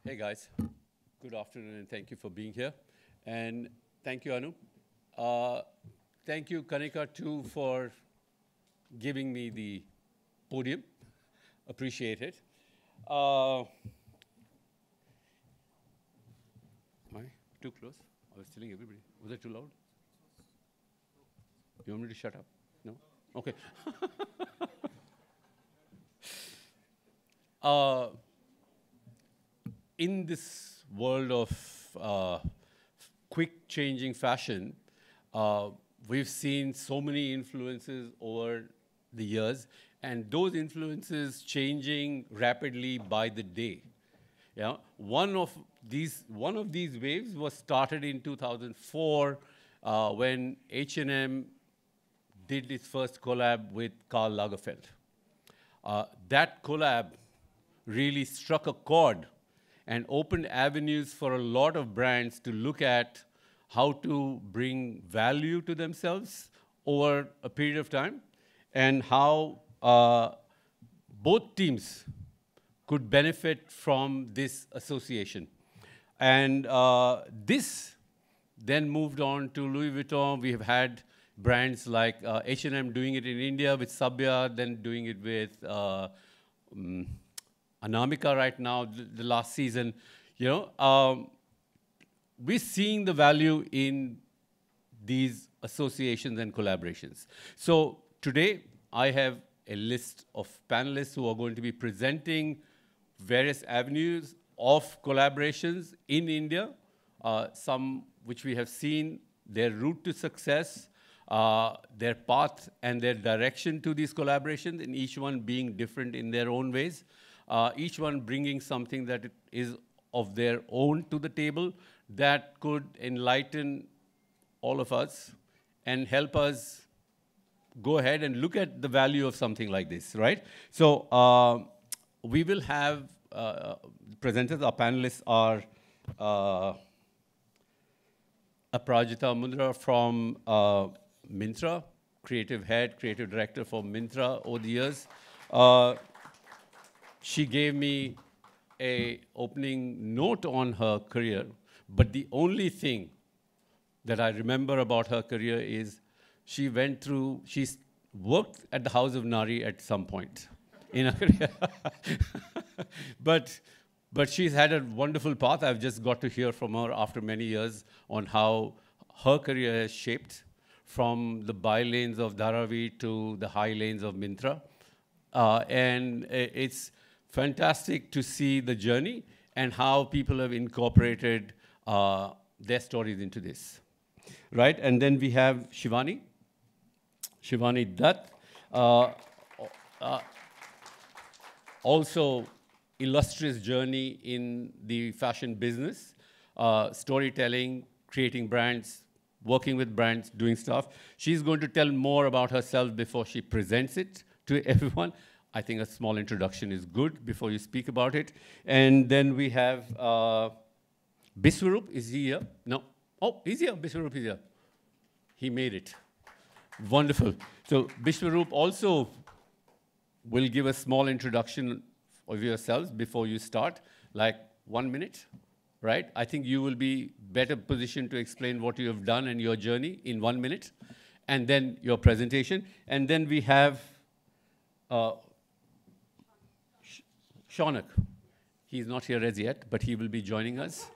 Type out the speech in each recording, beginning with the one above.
Hey guys, good afternoon and thank you for being here. And thank you, Anu. Thank you, Kanika, too, for giving me the podium. Appreciate it. Am I too close? I was telling everybody. Was it too loud? You want me to shut up? No? Okay. In this world of quick changing fashion, we've seen so many influences over the years, and those influences changing rapidly by the day. Yeah, one of these waves was started in 2004 when H&M did its first collab with Karl Lagerfeld. That collab really struck a chord and opened avenues for a lot of brands to look at how to bring value to themselves over a period of time, and how both teams could benefit from this association. And this then moved on to Louis Vuitton. We have had brands like H&M doing it in India with Sabya, then doing it with Anamika right now, the last season. You know, we're seeing the value in these associations and collaborations. So today, I have a list of panelists who are going to be presenting various avenues of collaborations in India, some which we have seen, their route to success, their path and their direction to these collaborations, and each one being different in their own ways, each one bringing something that is of their own to the table that could enlighten all of us and help us go ahead and look at the value of something like this, right? So we will have presenters. Our panelists are Aparajita Mundra from Myntra, creative head, creative director for Myntra over the years. She gave me an opening note on her career, but the only thing that I remember about her career is she's worked at the House of Nari at some point in her career. But she's had a wonderful path. I've just got to hear from her after many years on how her career has shaped from the by lanes of Dharavi to the high lanes of Myntra. And it's fantastic to see the journey and how people have incorporated their stories into this, right? And then we have Shivani Dutt, also illustrious journey in the fashion business, storytelling, creating brands, working with brands, doing stuff. She's going to tell more about herself before she presents it to everyone. I think a small introduction is good before you speak about it. And then we have Biswarup. Is he here? No. Oh, he's here. Biswarup is here. He made it. Wonderful. So Biswarup also will give a small introduction of yourselves before you start, like 1 minute, right? I think you will be better positioned to explain what you have done and your journey in 1 minute, and then your presentation. And then we have Sounak. He's not here as yet, but he will be joining us.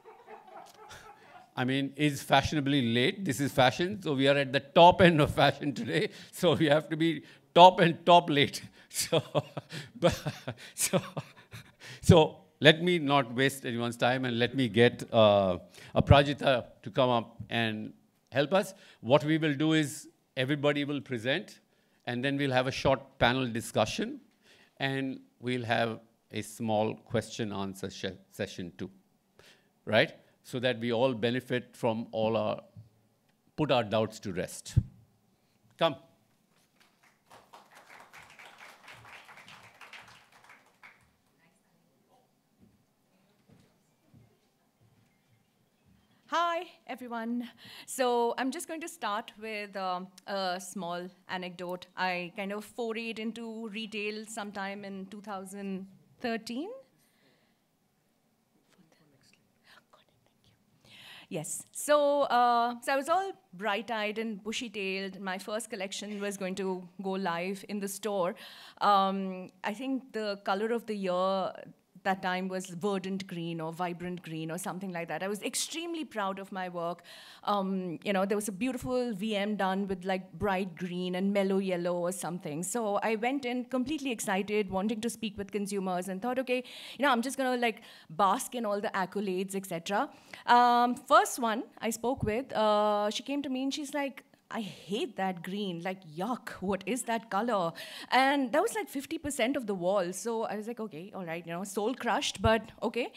I mean, it's fashionably late. This is fashion, so we are at the top end of fashion today. So we have to be top and top late. So let me not waste anyone's time, and let me get Aparajita to come up and help us. What we will do is everybody will present, and then we'll have a short panel discussion, and we'll have a small question-answer session too, right? So that we all benefit from put our doubts to rest. Come. Hi, everyone. So I'm just going to start with a small anecdote. I kind of forayed into retail sometime in 2013. Yes. So I was all bright-eyed and bushy-tailed. My first collection was going to go live in the store. I think the color of the year that time was verdant green or vibrant green or something like that. I was extremely proud of my work. There was a beautiful VM done with like bright green and mellow yellow or something. So I went in completely excited, wanting to speak with consumers, and thought, okay, I'm just gonna like bask in all the accolades, etc. First one I spoke with, she came to me and she's like, I hate that green, like yuck, what is that color? And that was like 50% of the wall. So I was like, okay, all right, soul crushed, but okay.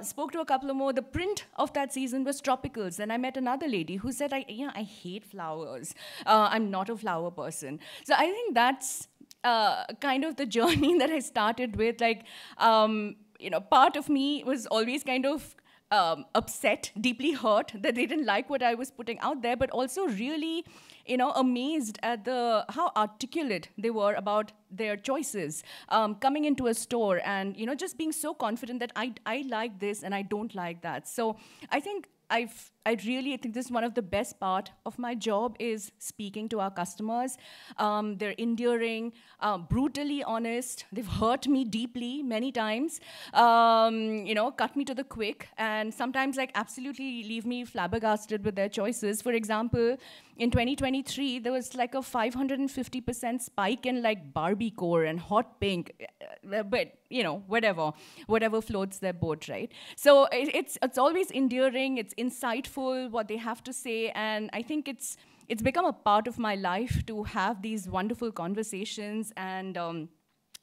Spoke to a couple of more. The print of that season was tropicals. And I met another lady who said, I hate flowers. I'm not a flower person. So I think that's kind of the journey that I started with. Like, part of me was always kind of upset, deeply hurt that they didn't like what I was putting out there, but also really, amazed at how articulate they were about their choices. Coming into a store and, just being so confident that I like this and I don't like that. So I think I think this is one of the best part of my job is speaking to our customers. They're endearing, brutally honest. They've hurt me deeply many times, cut me to the quick, and sometimes like absolutely leave me flabbergasted with their choices. For example, in 2023, there was like a 550% spike in like Barbie core and hot pink, but whatever floats their boat, right? So it's always endearing, it's insightful what they have to say, and I think it's become a part of my life to have these wonderful conversations and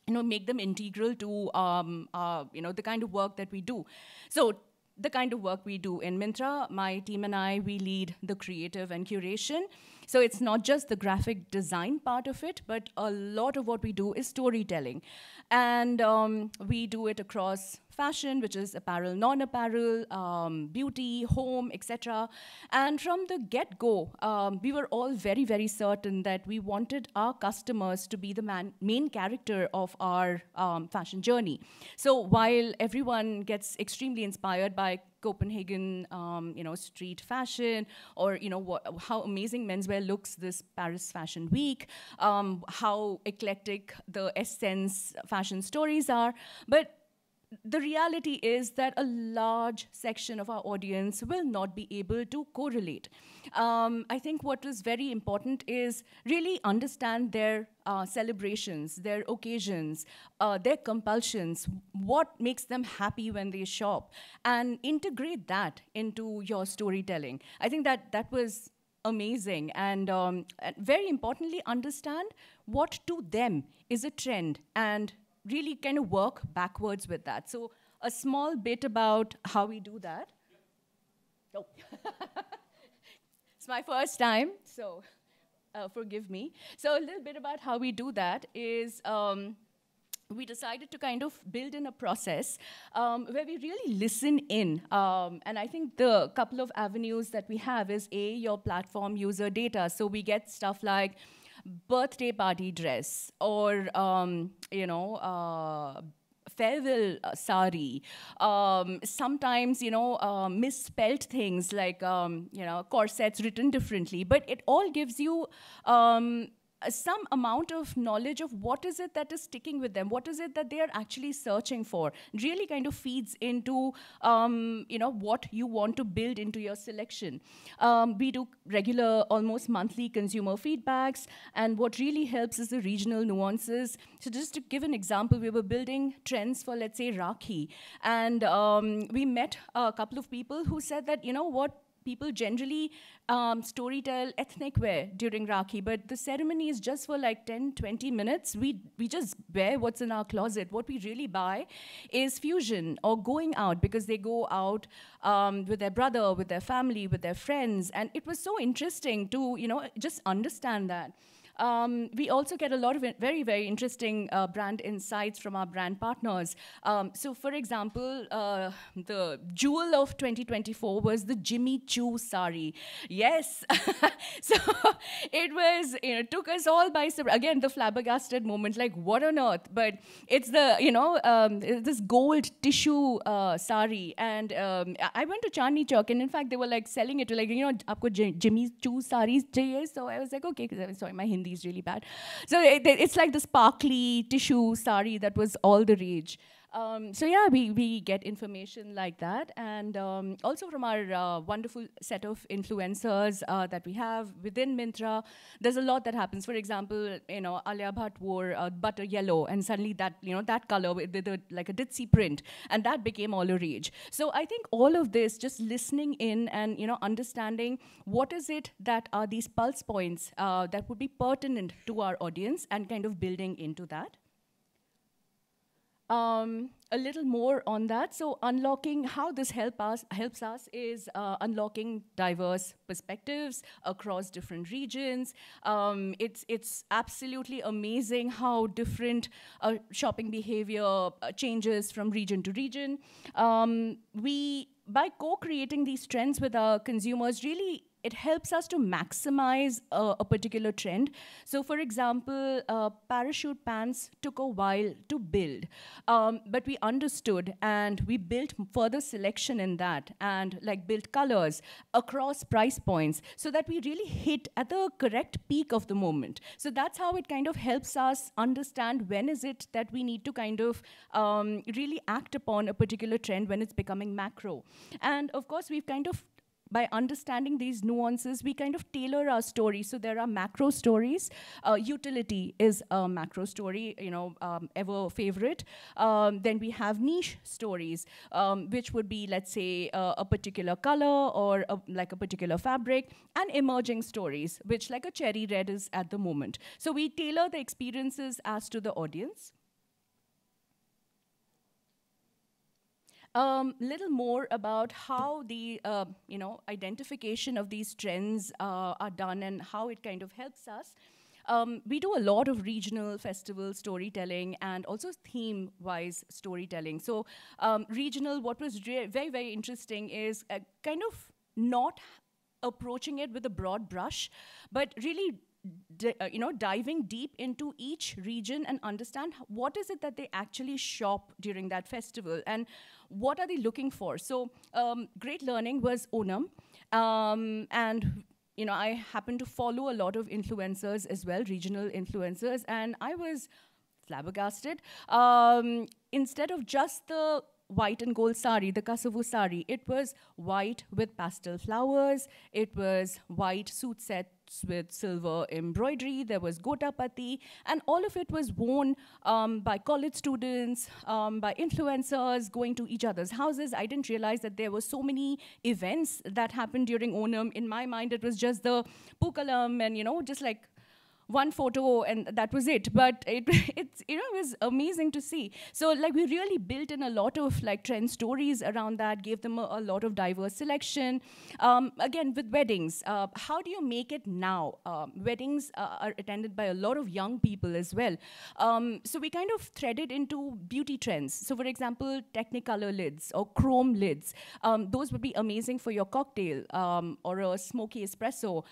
make them integral to the kind of work that we do. So the kind of work we do in Myntra, my team and I, we lead the creative and curation. So it's not just the graphic design part of it, but a lot of what we do is storytelling. And we do it across fashion, which is apparel, non-apparel, beauty, home, etc. And from the get-go, we were all very, very certain that we wanted our customers to be the main character of our fashion journey. So while everyone gets extremely inspired by Copenhagen, street fashion, or how amazing menswear looks this Paris Fashion Week, how eclectic the Essence fashion stories are, but the reality is that a large section of our audience will not be able to correlate. I think what is very important is really understand their celebrations, their occasions, their compulsions, what makes them happy when they shop, and integrate that into your storytelling. I think that was amazing, and very importantly, understand what to them is a trend, and really kind of work backwards with that. So a small bit about how we do that. Oh. It's my first time, so forgive me. So a little bit about how we do that is we decided to kind of build in a process where we really listen in. And I think the couple of avenues that we have is your platform user data. So we get stuff like birthday party dress or, farewell sari. Sometimes, misspelled things like, corsets written differently. But it all gives you some amount of knowledge of what is it that is sticking with them, what is it that they are actually searching for. Really kind of feeds into what you want to build into your selection. We do regular, almost monthly consumer feedbacks, and what really helps is the regional nuances. So just to give an example, we were building trends for, let's say, Rakhi, and we met a couple of people who said that, people generally storytell ethnic wear during Rakhi, but the ceremony is just for like 10, 20 minutes. We just wear what's in our closet. What we really buy is fusion or going out, because they go out with their brother, with their family, with their friends. And it was so interesting to, just understand that. We also get a lot of very, very interesting brand insights from our brand partners. So for example, the jewel of 2024 was the Jimmy Choo sari. Yes. So it was, took us all by surprise. Again, the flabbergasted moment, like what on earth? But it's the, this gold tissue sari. And I went to Chandni Chowk, and in fact, they were like selling it to like, aapko Jimmy Choo saris chahiye? So I was like, okay, because sorry, my Hindi is really bad. So it's like the sparkly tissue sari that was all the rage. So yeah, we get information like that, and also from our wonderful set of influencers that we have within Myntra. There's a lot that happens. For example, Alia Bhatt wore butter yellow, and suddenly that that color with like a ditzy print, and that became all a rage. So I think all of this, just listening in and understanding what is it that are these pulse points that would be pertinent to our audience, and kind of building into that. A little more on that. So unlocking, how this helps us is unlocking diverse perspectives across different regions. It's absolutely amazing how different shopping behavior changes from region to region. By co-creating these trends with our consumers, really it helps us to maximize a particular trend. So for example, parachute pants took a while to build, but we understood and we built further selection in that, and like built colors across price points so that we really hit at the correct peak of the moment. So that's how it kind of helps us understand when is it that we need to kind of really act upon a particular trend when it's becoming macro. And of course, we've kind of, by understanding these nuances, we kind of tailor our story. So there are macro stories. Utility is a macro story, ever favorite. Then we have niche stories, which would be, let's say, a particular color or like a particular fabric, and emerging stories, which like a cherry red is at the moment. So we tailor the experiences as to the audience. Little more about how the identification of these trends are done and how it kind of helps us. We do a lot of regional festival storytelling and also theme-wise storytelling. So regional, what was very, very interesting is kind of not approaching it with a broad brush, but really diving deep into each region and understand what is it that they actually shop during that festival and what are they looking for. So great learning was Onam. And I happen to follow a lot of influencers as well, regional influencers, and I was flabbergasted. Instead of just the white and gold sari, the Kasavu sari, it was white with pastel flowers, it was white suit sets with silver embroidery, there was gotapati, and all of it was worn by college students, by influencers, going to each other's houses. I didn't realize that there were so many events that happened during Onam. In my mind, it was just the Pookalam and, just like one photo and that was it, but it was amazing to see. So like we really built in a lot of like trend stories around that, gave them a lot of diverse selection. Again, with weddings, how do you make it now? Weddings are attended by a lot of young people as well. So we kind of threaded into beauty trends. So for example, Technicolor lids or chrome lids. Those would be amazing for your cocktail, or a smoky espresso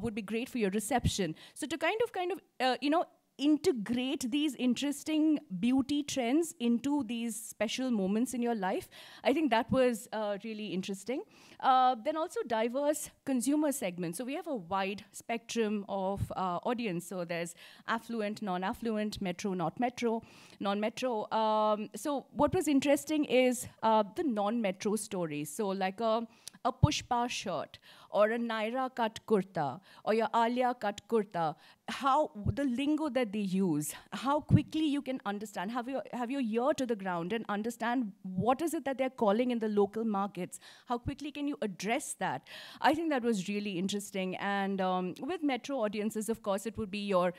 would be great for your reception. So to kind of integrate these interesting beauty trends into these special moments in your life, I think that was really interesting. Then also diverse consumer segments. So we have a wide spectrum of audience. So there's affluent, non-affluent, metro, not metro, non-metro. So what was interesting is the non-metro stories. So like a Pushpa shirt or a Naira cut kurta or your Alia cut kurta, how the lingo that they use, how quickly you can understand, have your ear to the ground and understand what is it that they're calling in the local markets, how quickly can you address that. I think that was really interesting. And with metro audiences, of course, it would be your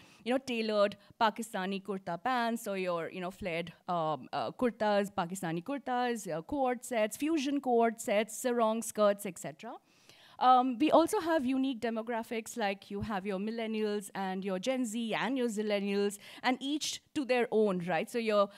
tailored Pakistani kurta pants or your flared kurtas, Pakistani kurtas, cord sets, fusion cord sets, sarong skirts, etc. We also have unique demographics, like you have your millennials and your Gen Z and your zillennials, and each to their own, right? So your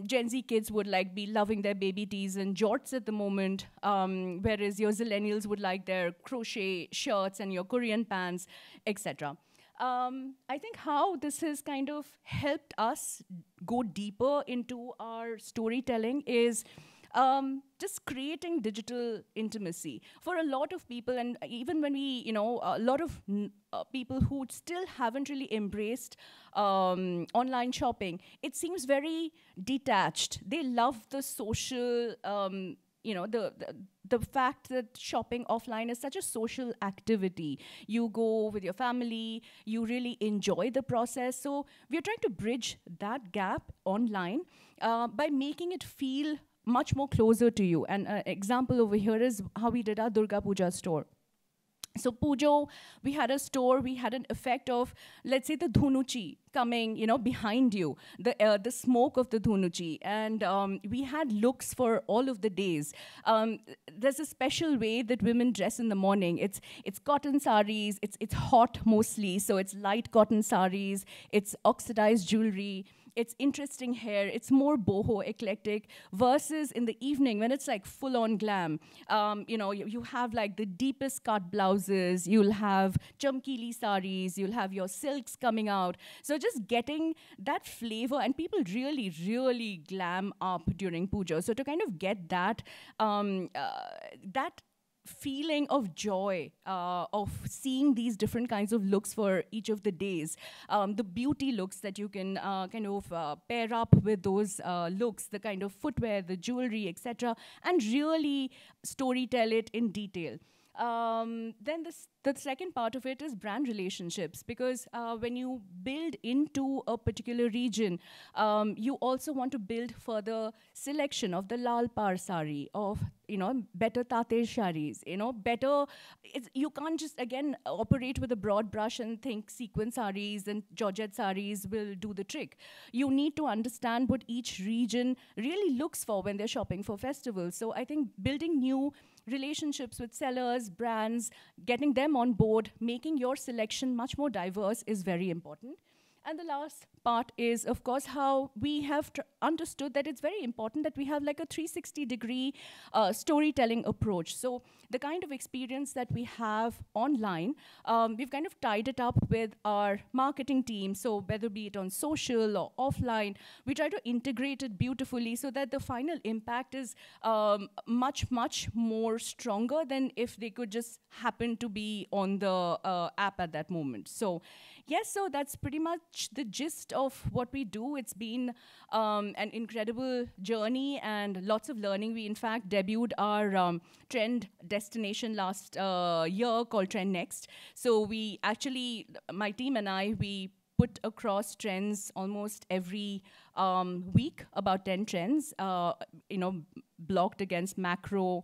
Gen Z kids would like be loving their baby tees and jorts at the moment, whereas your zillennials would like their crochet shirts and your Korean pants, etc. I think how this has kind of helped us go deeper into our storytelling is just creating digital intimacy for a lot of people. And even when we, a lot of people who still haven't really embraced online shopping, it seems very detached. They love the social, the fact that shopping offline is such a social activity. You go with your family, you really enjoy the process. So we're trying to bridge that gap online by making it feel much more closer to you. And an example over here is how we did our Durga Puja store. So Pujo, we had a store, we had an effect of, let's say, the dhunuchi coming, behind you, the smoke of the dhunuchi. And we had looks for all of the days. There's a special way that women dress in the morning. It's cotton saris, it's hot mostly, so it's light cotton saris, it's oxidized jewelry, it's interesting hair, it's more boho, eclectic, versus in the evening when it's like full-on glam. You have like the deepest cut blouses, you'll have chamkili saris, you'll have your silks coming out. So just getting that flavor, and people really, really glam up during puja. So to kind of get that, that feeling of joy of seeing these different kinds of looks for each of the days, the beauty looks that you can pair up with those looks, the kind of footwear, the jewelry, etc., and really storytell it in detail. Then the second part of it is brand relationships, because when you build into a particular region, you also want to build further selection of the lal par sari, of better tate saris, better. You can't just again operate with a broad brush and think sequin saris and georgette saris will do the trick. You need to understand what each region really looks for when they're shopping for festivals. So I think building new relationships with sellers, brands, getting them on board, making your selection much more diverse is very important. And the last part is, of course, how we have understood that it's very important that we have like a 360-degree storytelling approach. So the kind of experience that we have online, we've kind of tied it up with our marketing team. So whether be it on social or offline, we try to integrate it beautifully so that the final impact is much, much more stronger than if they could just happen to be on the app at that moment. So yes, so that's pretty much the gist of what we do. It's been an incredible journey and lots of learning. We, in fact, debuted our trend destination last year called Trend Next. So we actually, my team and I, we put across trends almost every week, about 10 trends, blocked against macro,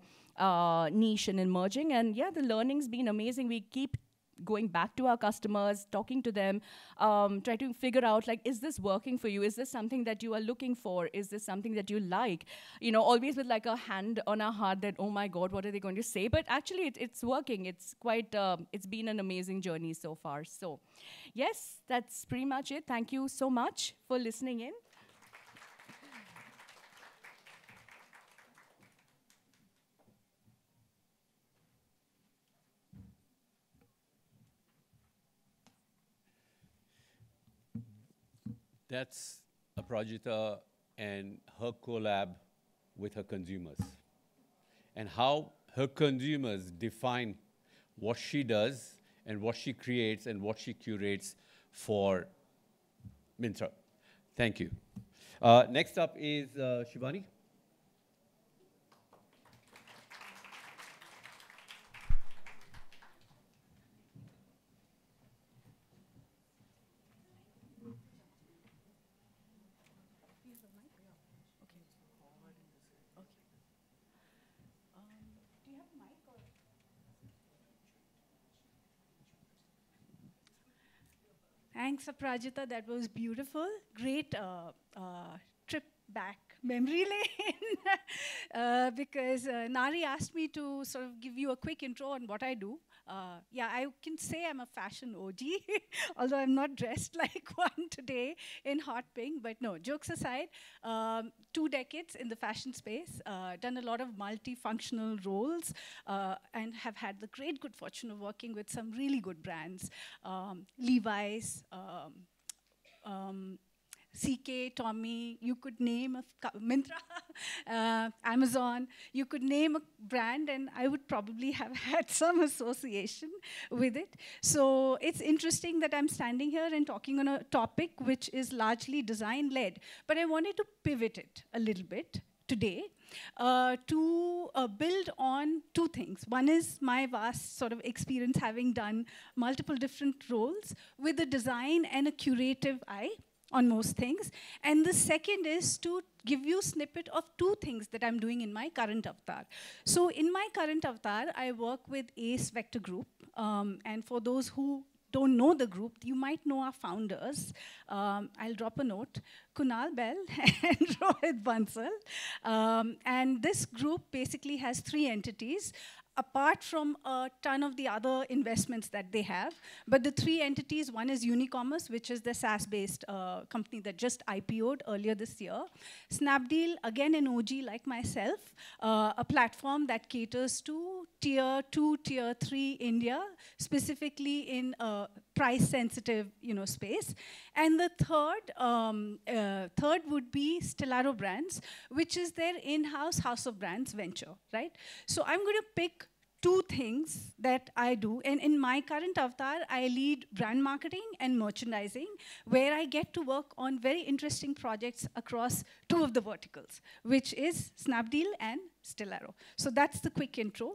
niche, and emerging. And yeah, the learning's been amazing. We keep going back to our customers, talking to them, try to figure out, like, is this working for you? Is this something that you are looking for? Is this something that you like? Always with like a hand on our heart that, oh my God, what are they going to say? But actually, it's working. It's quite, it's been an amazing journey so far. So yes, that's pretty much it. Thank you so much for listening in. That's Aparajita and her collab with her consumers, and how her consumers define what she does and what she creates and what she curates for Myntra. Thank you. Next up is Shivani. Thanks, Aparajita. That was beautiful. Great trip back memory lane because Nari asked me to sort of give you a quick intro on what I do. Yeah, I can say I'm a fashion OG, although I'm not dressed like one today in hot pink. But no, jokes aside, 2 decades in the fashion space, done a lot of multifunctional roles, and have had the great good fortune of working with some really good brands, Levi's, CK, Tommy, you could name Myntra, Amazon, you could name a brand and I would probably have had some association with it. So it's interesting that I'm standing here and talking on a topic which is largely design-led, but I wanted to pivot it a little bit today to build on 2 things. One is my vast sort of experience having done multiple different roles with a design and a curative eye on most things. And the second is to give you a snippet of 2 things that I'm doing in my current avatar. So in my current avatar, I work with Ace Vector Group. And for those who don't know the group, you might know our founders. I'll drop a note, Kunal Bell and Rohit Bansal. And this group basically has 3 entities, apart from a ton of the other investments that they have. But the 3 entities, one is Unicommerce, which is the SaaS-based company that just IPO'd earlier this year. Snapdeal, again an OG like myself, a platform that caters to tier 2, tier 3 India, specifically in price-sensitive space. And the third would be Stellaro Brands, which is their in-house house of brands venture, right? So I'm going to pick 2 things that I do. And in my current avatar, I lead brand marketing and merchandising, where I get to work on very interesting projects across 2 of the verticals, which is Snapdeal and Stellaro. So that's the quick intro.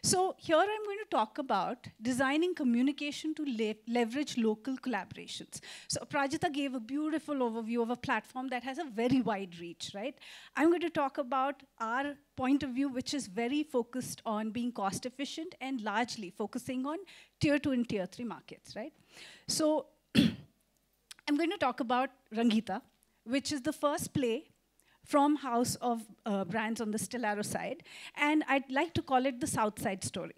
So here I'm going to talk about designing communication to leverage local collaborations. So Aparajita gave a beautiful overview of a platform that has a very wide reach, right? I'm going to talk about our point of view, which is very focused on being cost efficient and largely focusing on tier 2 and tier 3 markets, right? So I'm going to talk about Rangita, which is the first play from House of Brands on the Stellaro side. And I'd like to call it the South Side story.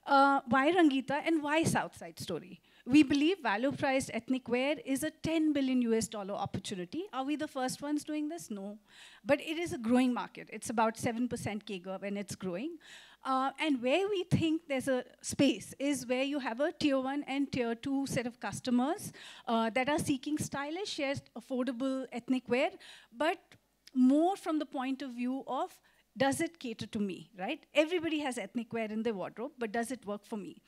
Why Rangita and why South Side story? We believe value-priced ethnic wear is a $10 billion opportunity. Are we the first ones doing this? No. But it is a growing market. It's about 7% CAGR when it's growing. And where we think there's a space is where you have a tier 1 and tier 2 set of customers that are seeking stylish, yet affordable ethnic wear, but more from the point of view of, does it cater to me, right? Everybody has ethnic wear in their wardrobe, but does it work for me?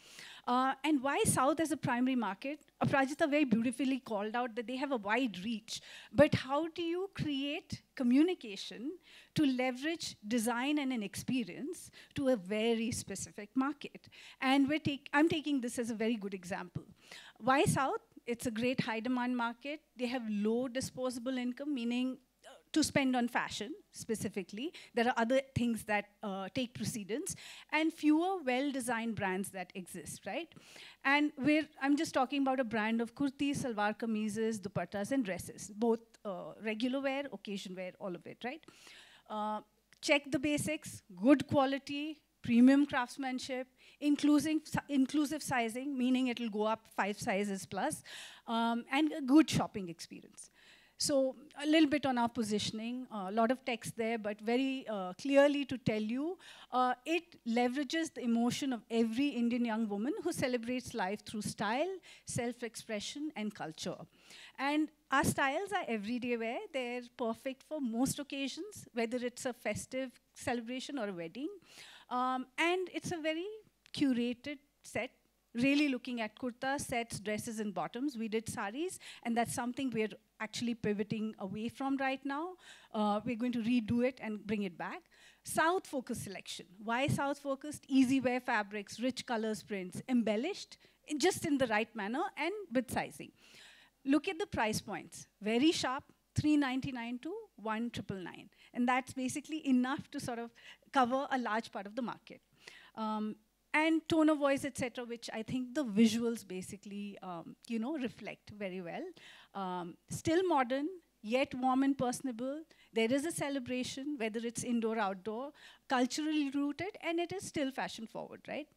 And why South as a primary market? Aparajita very beautifully called out that they have a wide reach. But how do you create communication to leverage design and an experience to a very specific market? And I'm taking this as a very good example. Why South? It's a great high demand market. They have low disposable income, meaning to spend on fashion, specifically. There are other things that take precedence, and fewer well-designed brands that exist, right? And I'm just talking about a brand of kurtis, salwar kameezes, dupattas, and dresses, both regular wear, occasion wear, all of it, right? Check the basics, good quality, premium craftsmanship, inclusive sizing, meaning it'll go up 5 sizes plus, and a good shopping experience. So a little bit on our positioning, a lot of text there, but very clearly to tell you, it leverages the emotion of every Indian young woman who celebrates life through style, self-expression, and culture. And our styles are everyday wear. They're perfect for most occasions, whether it's a festive celebration or a wedding. And it's a very curated set, really looking at kurta, sets, dresses, and bottoms. We did saris, and that's something we're actually pivoting away from right now. We're going to redo it and bring it back. South-focused selection. Why South-focused? Easy wear fabrics, rich colors, prints, embellished just in the right manner and with sizing. Look at the price points. Very sharp, $399 to $1,999. And that's basically enough to sort of cover a large part of the market. And tone of voice, etc., which I think the visuals basically, reflect very well. Still modern, yet warm and personable. There is a celebration, whether it's indoor, outdoor, culturally rooted, and it is still fashion forward, right?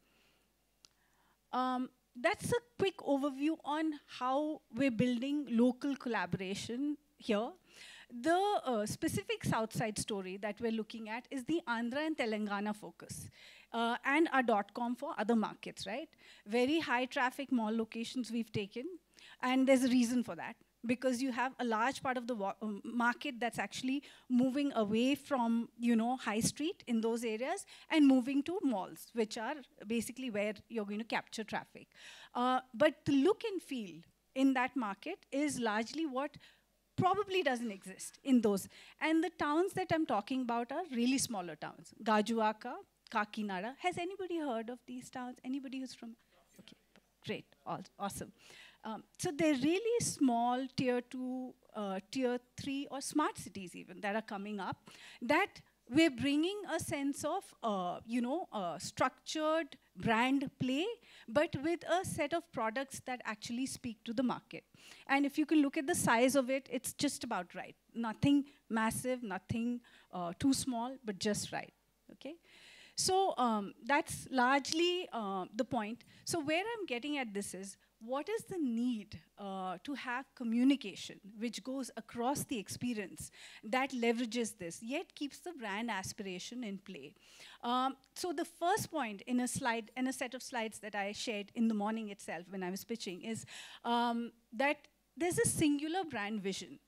That's a quick overview on how we're building local collaboration here. The specific Southside story that we're looking at is the Andhra and Telangana focus, and our .com for other markets, right? Very high traffic mall locations we've taken, and there's a reason for that, because you have a large part of the market that's actually moving away from, high street in those areas and moving to malls, which are basically where you're going to capture traffic. But the look and feel in that market is largely what probably doesn't exist in those. And the towns that I'm talking about are really smaller towns. Gajuaka, Kakinada. Has anybody heard of these towns? Anybody who's from? Okay, great, awesome. So they're really small tier 2, tier 3, or smart cities even that are coming up, that we're bringing a sense of, structured brand play, but with a set of products that actually speak to the market. And if you can look at the size of it, it's just about right. Nothing massive, nothing too small, but just right, okay? So that's largely the point. So where I'm getting at this is, what is the need to have communication which goes across the experience that leverages this, yet keeps the brand aspiration in play? So the first point in a slide, in a set of slides that I shared in the morning itself when I was pitching, is that there's a singular brand vision.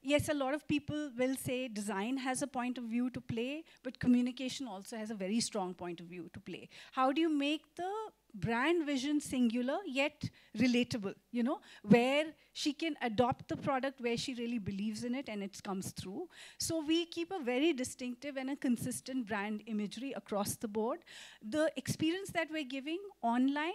Yes, a lot of people will say design has a point of view to play, but communication also has a very strong point of view to play. How do you make the brand vision singular yet relatable, where she can adopt the product where she really believes in it and it comes through? So we keep a very distinctive and a consistent brand imagery across the board. The experience that we're giving online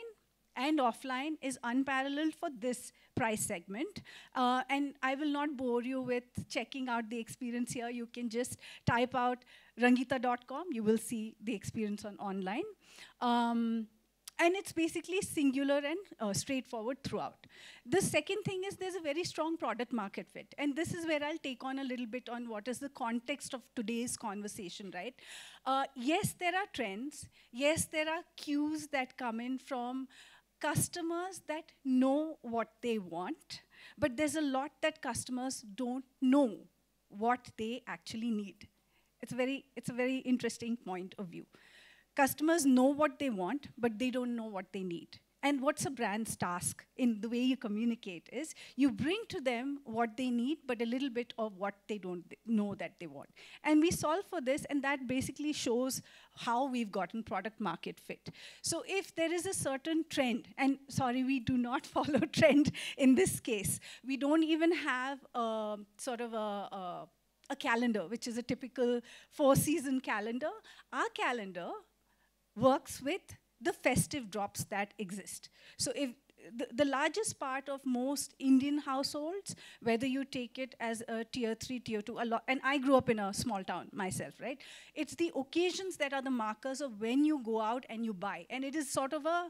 and offline is unparalleled for this price segment. And I will not bore you with checking out the experience here. You can just type out rangita.com. You will see the experience on online. And it's basically singular and straightforward throughout. The second thing is there's a very strong product market fit. And this is where I'll take on a little bit on what is the context of today's conversation, right? Yes, there are trends. Yes, there are cues that come in from customers that know what they want, but there's a lot that customers don't know what they actually need. It's a very interesting point of view. Customers know what they want, but they don't know what they need. And what's a brand's task in the way you communicate is you bring to them what they need, but a little bit of what they don't know that they want. And we solve for this, and that basically shows how we've gotten product market fit. So if there is a certain trend, and sorry, we do not follow trend in this case. We don't even have sort of a calendar, which is a typical 4-season calendar. Our calendar works with the festive drops that exist. So if the largest part of most Indian households, whether you take it as a tier 3, tier 2, and I grew up in a small town myself, right? It's the occasions that are the markers of when you go out and you buy. And it is sort of a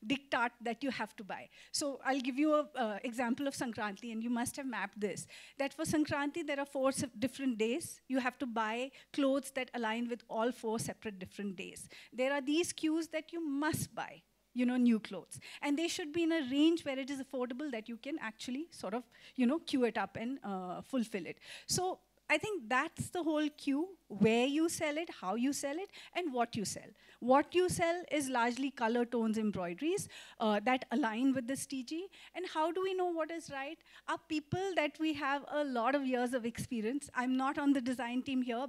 diktat that you have to buy. So I'll give you an example of Sankranti, and you must have mapped this. That for Sankranti, there are 4 different days. You have to buy clothes that align with all 4 separate different days. There are these cues that you must buy, new clothes. And they should be in a range where it is affordable that you can actually sort of, queue it up and fulfill it. So I think that's the whole cue, where you sell it, how you sell it, and what you sell. What you sell is largely color tones, embroideries that align with this TG. And how do we know what is right? Are people that we have a lot of years of experience. I'm not on the design team here.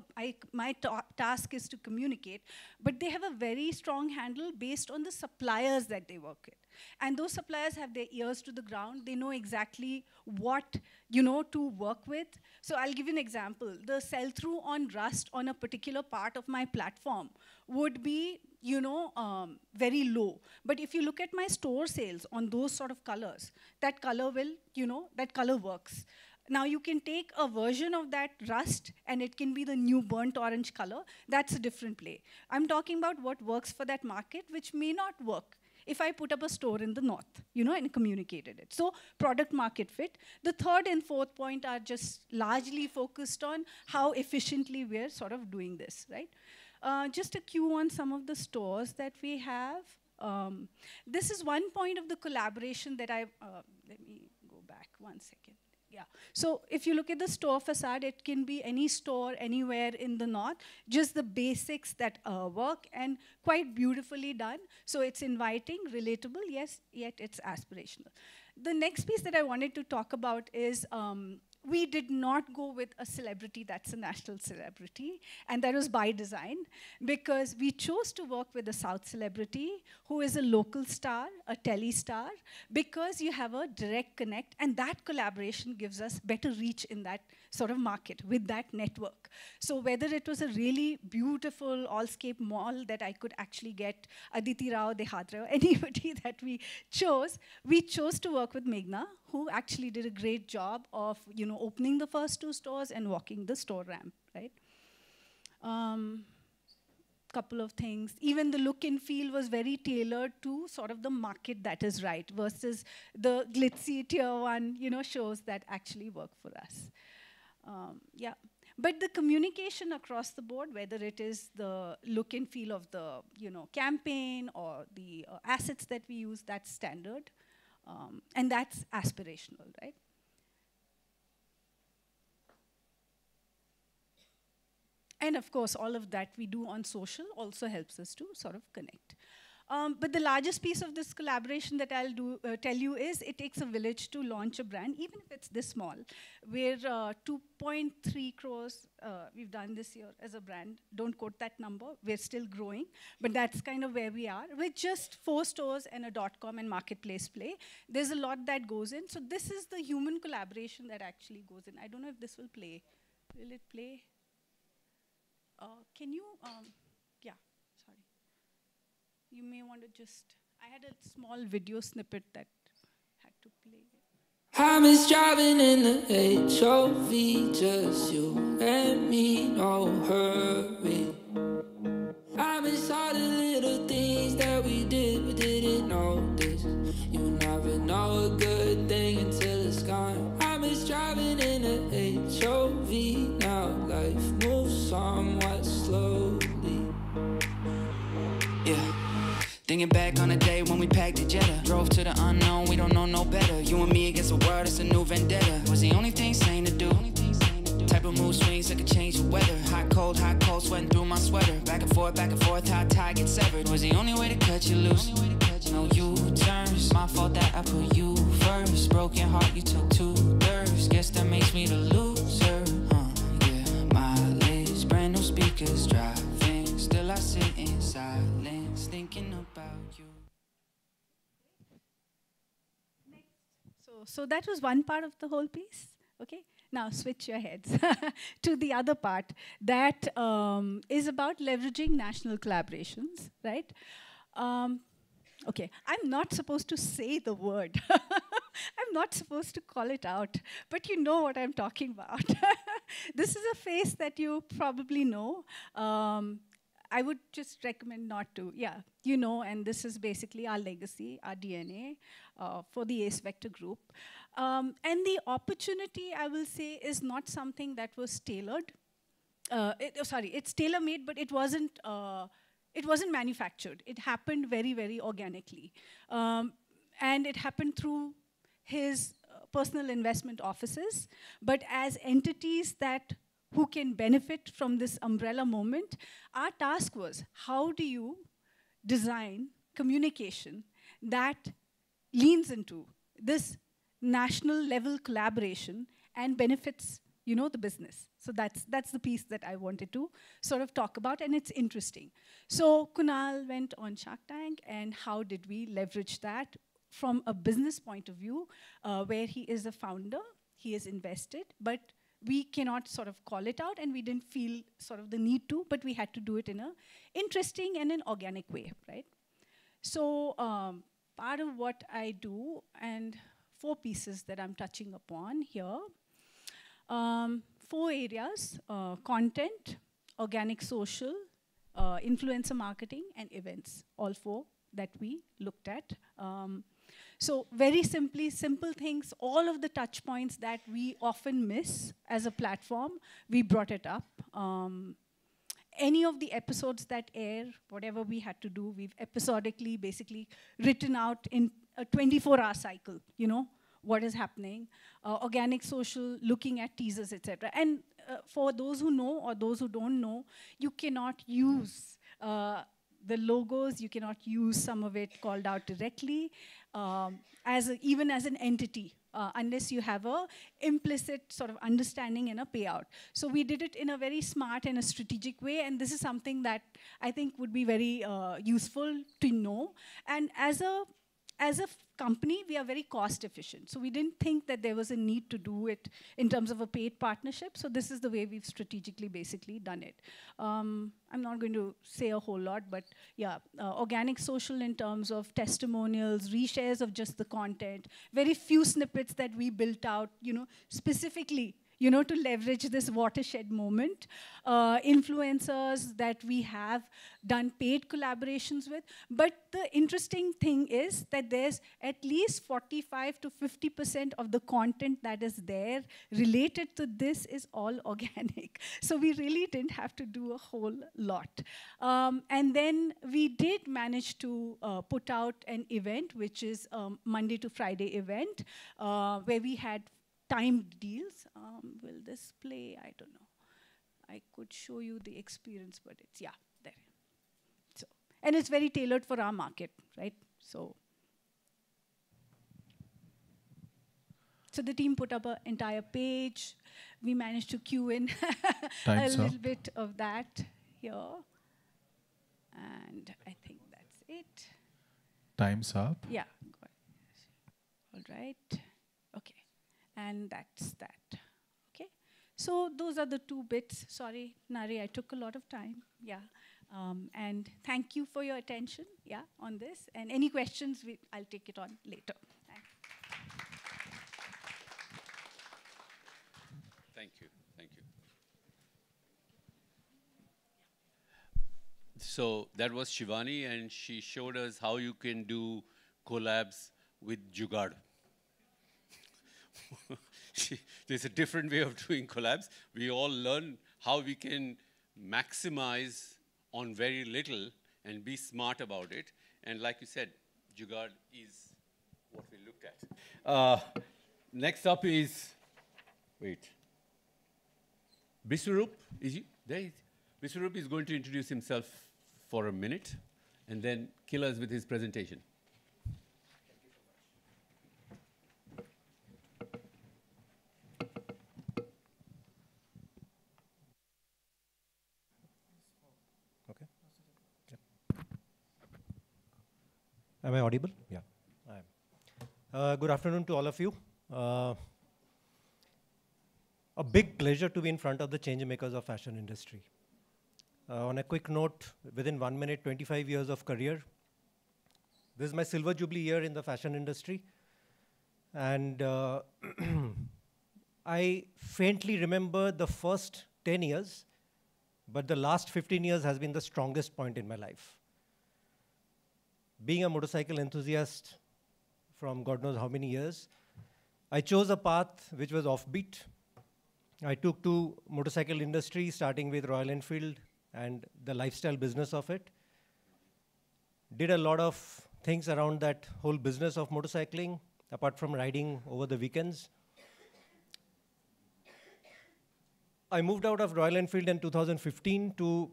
My task is to communicate. But they have a very strong handle based on the suppliers that they work with. And those suppliers have their ears to the ground. They know exactly what, to work with. So I'll give you an example. The sell-through on rust on a particular part of my platform would be, very low. But if you look at my store sales on those sort of colors, that color will, that color works. Now you can take a version of that rust and it can be the new burnt orange color. That's a different play. I'm talking about what works for that market, which may not work if I put up a store in the north, and communicated it. So product market fit. The third and fourth point are just largely focused on how efficiently we're sort of doing this, right? Just a cue on some of the stores that we have. This is one point of the collaboration that let me go back 1 second. Yeah. So if you look at the store facade, it can be any store anywhere in the north, just the basics that work and quite beautifully done. So it's inviting, relatable, yes, yet it's aspirational. The next piece that I wanted to talk about is we did not go with a celebrity that's a national celebrity, and that was by design, because we chose to work with a South celebrity who is a local star, a tele star, because you have a direct connect, and that collaboration gives us better reach in that sort of market with that network. So whether it was a really beautiful all-scape mall that I could actually get Aditi Rao, Dehadra, anybody that we chose to work with Meghna, who actually did a great job of opening the first 2 stores and walking the store ramp, right? Couple of things. Even the look and feel was very tailored to sort of the market that is right versus the glitzy tier 1, shows that actually work for us. Yeah. But the communication across the board, whether it is the look and feel of the campaign or the assets that we use, that's standard. And that's aspirational, right? And of course, all of that we do on social also helps us to sort of connect. But the largest piece of this collaboration that I'll tell you is it takes a village to launch a brand, even if it's this small. We're 2.3 crores we've done this year as a brand. Don't quote that number. We're still growing. But that's kind of where we are. With just 4 stores and a .com and marketplace play, there's a lot that goes in. So this is the human collaboration that actually goes in. I don't know if this will play. Will it play? Can you, yeah, sorry. You may want to just, I had a small video snippet that had to play. I miss driving in the HOV, just you and me, no hurry. I miss all the little things that we did but didn't notice. You never know a good thing until it's gone. I miss driving in the HOV, now life moves somewhat slowly. Yeah. Thinking back on the day when we packed the Jetta, drove to the unknown, we don't know no better. You and me against the world, it's a new vendetta. Was the only thing sane to do. Type of mood swings that could change the weather. Hot, cold, sweating through my sweater. Back and forth, how tie gets severed. Was the only way to cut you loose. No U-turns, my fault that I put you first. Broken heart, you took 2/3. Guess that makes me the loser. Yeah, mileage, brand new speakers driving. Still I sit in silence, thinking about you. So that was one part of the whole piece, okay? Now switch your heads to the other part that is about leveraging national collaborations, right? Okay, I'm not supposed to say the word. I'm not supposed to call it out, but you know what I'm talking about. This is a face that you probably know. I would just recommend not to. Yeah, and this is basically our legacy, our DNA for the ACE Vector Group. And the opportunity, I will say, is not something that was tailored. It's tailor-made, but it wasn't manufactured. It happened very, very organically. And it happened through his personal investment offices, but as entities who can benefit from this umbrella moment, our task was, how do you design communication that leans into this national level collaboration and benefits, the business. So that's the piece that I wanted to sort of talk about, and it's interesting. So Kunal went on Shark Tank, and how did we leverage that from a business point of view, where he is a founder, he is invested, but we cannot sort of call it out, and we didn't feel sort of the need to, but we had to do it in an interesting and an organic way, right? So part of what I do, and 4 pieces that I'm touching upon here, 4 areas, content, organic social, influencer marketing, and events, all 4 that we looked at. So very simply, simple things, all of the touch points that we often miss as a platform, we brought it up. Any of the episodes that air, whatever we had to do, we've episodically basically written out in a 24-hour cycle, you know, what is happening, organic, social, looking at teasers, etc. And for those who know or those who don't know, you cannot use the logos, you cannot use some of it called out directly, even as an entity, unless you have a implicit sort of understanding and a payout. So we did it in a very smart and a strategic way, and this is something that I think would be very useful to know. And as a company, we are very cost efficient. So we didn't think that there was a need to do it in terms of a paid partnership. So this is the way we've strategically basically done it. I'm not going to say a whole lot, but yeah, organic social in terms of testimonials, reshares of just the content, very few snippets that we built out, you know, specifically, you know, to leverage this watershed moment. Influencers that we have done paid collaborations with. But the interesting thing is that there's at least 45 to 50% of the content that is there related to this is all organic. So we really didn't have to do a whole lot. And then we did manage to put out an event, which is a Monday to Friday event, where we had timed deals. Will this play? I don't know. I could show you the experience, but it's, yeah, there. So, and it's very tailored for our market, right? So the team put up an entire page. We managed to queue in a little bit of that here. And I think that's it. Time's up. Yeah. All right. Okay. And that's that. Okay. So those are the two bits. Sorry, Nari, I took a lot of time. Yeah. And thank you for your attention, yeah, on this. And any questions, I'll take it on later. Thanks. Thank you. Thank you. So that was Shivani, and she showed us how you can do collabs with Jugaad. There's a different way of doing collabs. We all learn how we can maximize on very little and be smart about it. And like you said, Jugaad is what we looked at. Next up is, wait, Biswarup, is he? There he is. Biswarup is going to introduce himself for a minute and then kill us with his presentation. Am I audible? Yeah, I am. Good afternoon to all of you. A big pleasure to be in front of the change makers of fashion industry. On a quick note, within 1 minute, 25 years of career. This is my silver jubilee year in the fashion industry. And I faintly remember the first 10 years, but the last 15 years has been the strongest point in my life. Being a motorcycle enthusiast from God knows how many years, I chose a path which was offbeat. I took to motorcycle industry, starting with Royal Enfield and the lifestyle business of it. Did a lot of things around that whole business of motorcycling, apart from riding over the weekends. I moved out of Royal Enfield in 2015 to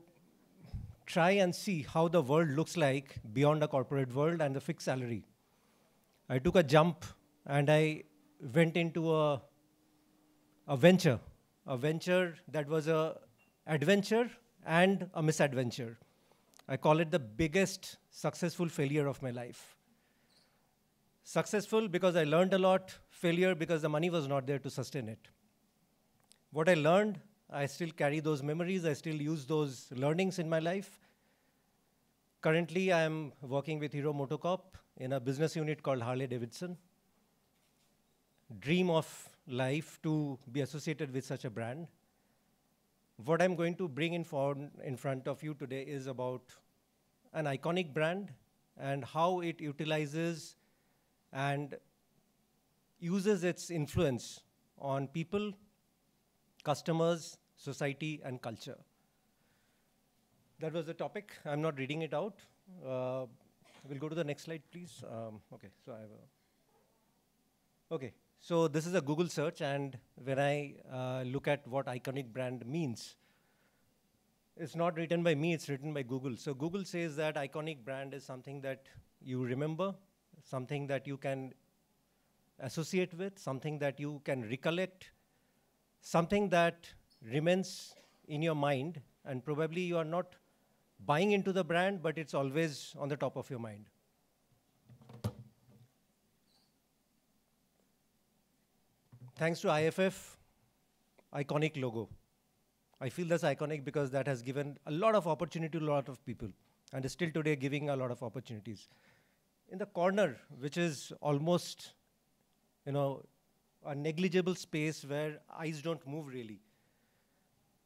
try and see how the world looks like beyond a corporate world and the fixed salary. I took a jump and I went into a venture that was an adventure and a misadventure. I call it the biggest successful failure of my life. Successful because I learned a lot, failure because the money was not there to sustain it. What I learned, I still carry those memories, I still use those learnings in my life. Currently, I am working with Hero MotoCorp in a business unit called Harley Davidson. Dream of life to be associated with such a brand. What I'm going to bring in front of you today is about an iconic brand and how it utilizes and uses its influence on people, customers, society, and culture. That was the topic. I'm not reading it out. We'll go to the next slide, please. Okay, so I have a... Okay, so this is a Google search, and when I look at what iconic brand means, it's not written by me, it's written by Google. So Google says that iconic brand is something that you remember, something that you can associate with, something that you can recollect, something that remains in your mind, and probably you are not buying into the brand, but it's always on the top of your mind. Thanks to IFF, iconic logo. I feel that's iconic because that has given a lot of opportunity to a lot of people, and is still today giving a lot of opportunities. In the corner, which is almost, a negligible space where eyes don't move really,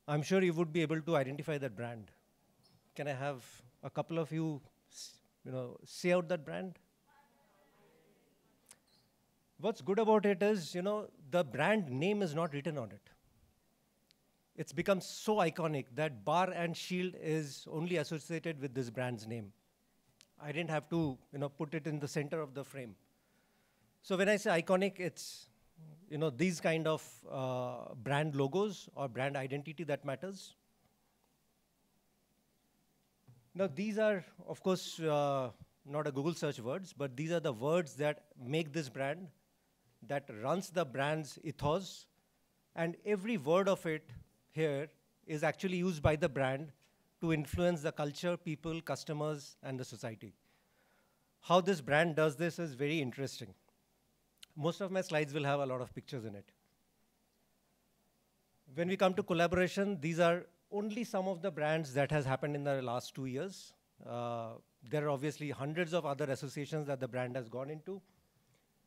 I'm sure you would be able to identify that brand. Can I have a couple of you, say out that brand? What's good about it is, the brand name is not written on it. It's become so iconic that bar and shield is only associated with this brand's name. I didn't have to, put it in the center of the frame. So when I say iconic, it's, these kind of brand logos or brand identity that matters. Now, these are, of course, not a Google search words, but these are the words that make this brand, that runs the brand's ethos, and every word of it here is actually used by the brand to influence the culture, people, customers, and the society. How this brand does this is very interesting. Most of my slides will have a lot of pictures in it. When we come to collaboration, these are only some of the brands that has happened in the last 2 years. There are obviously hundreds of other associations that the brand has gone into,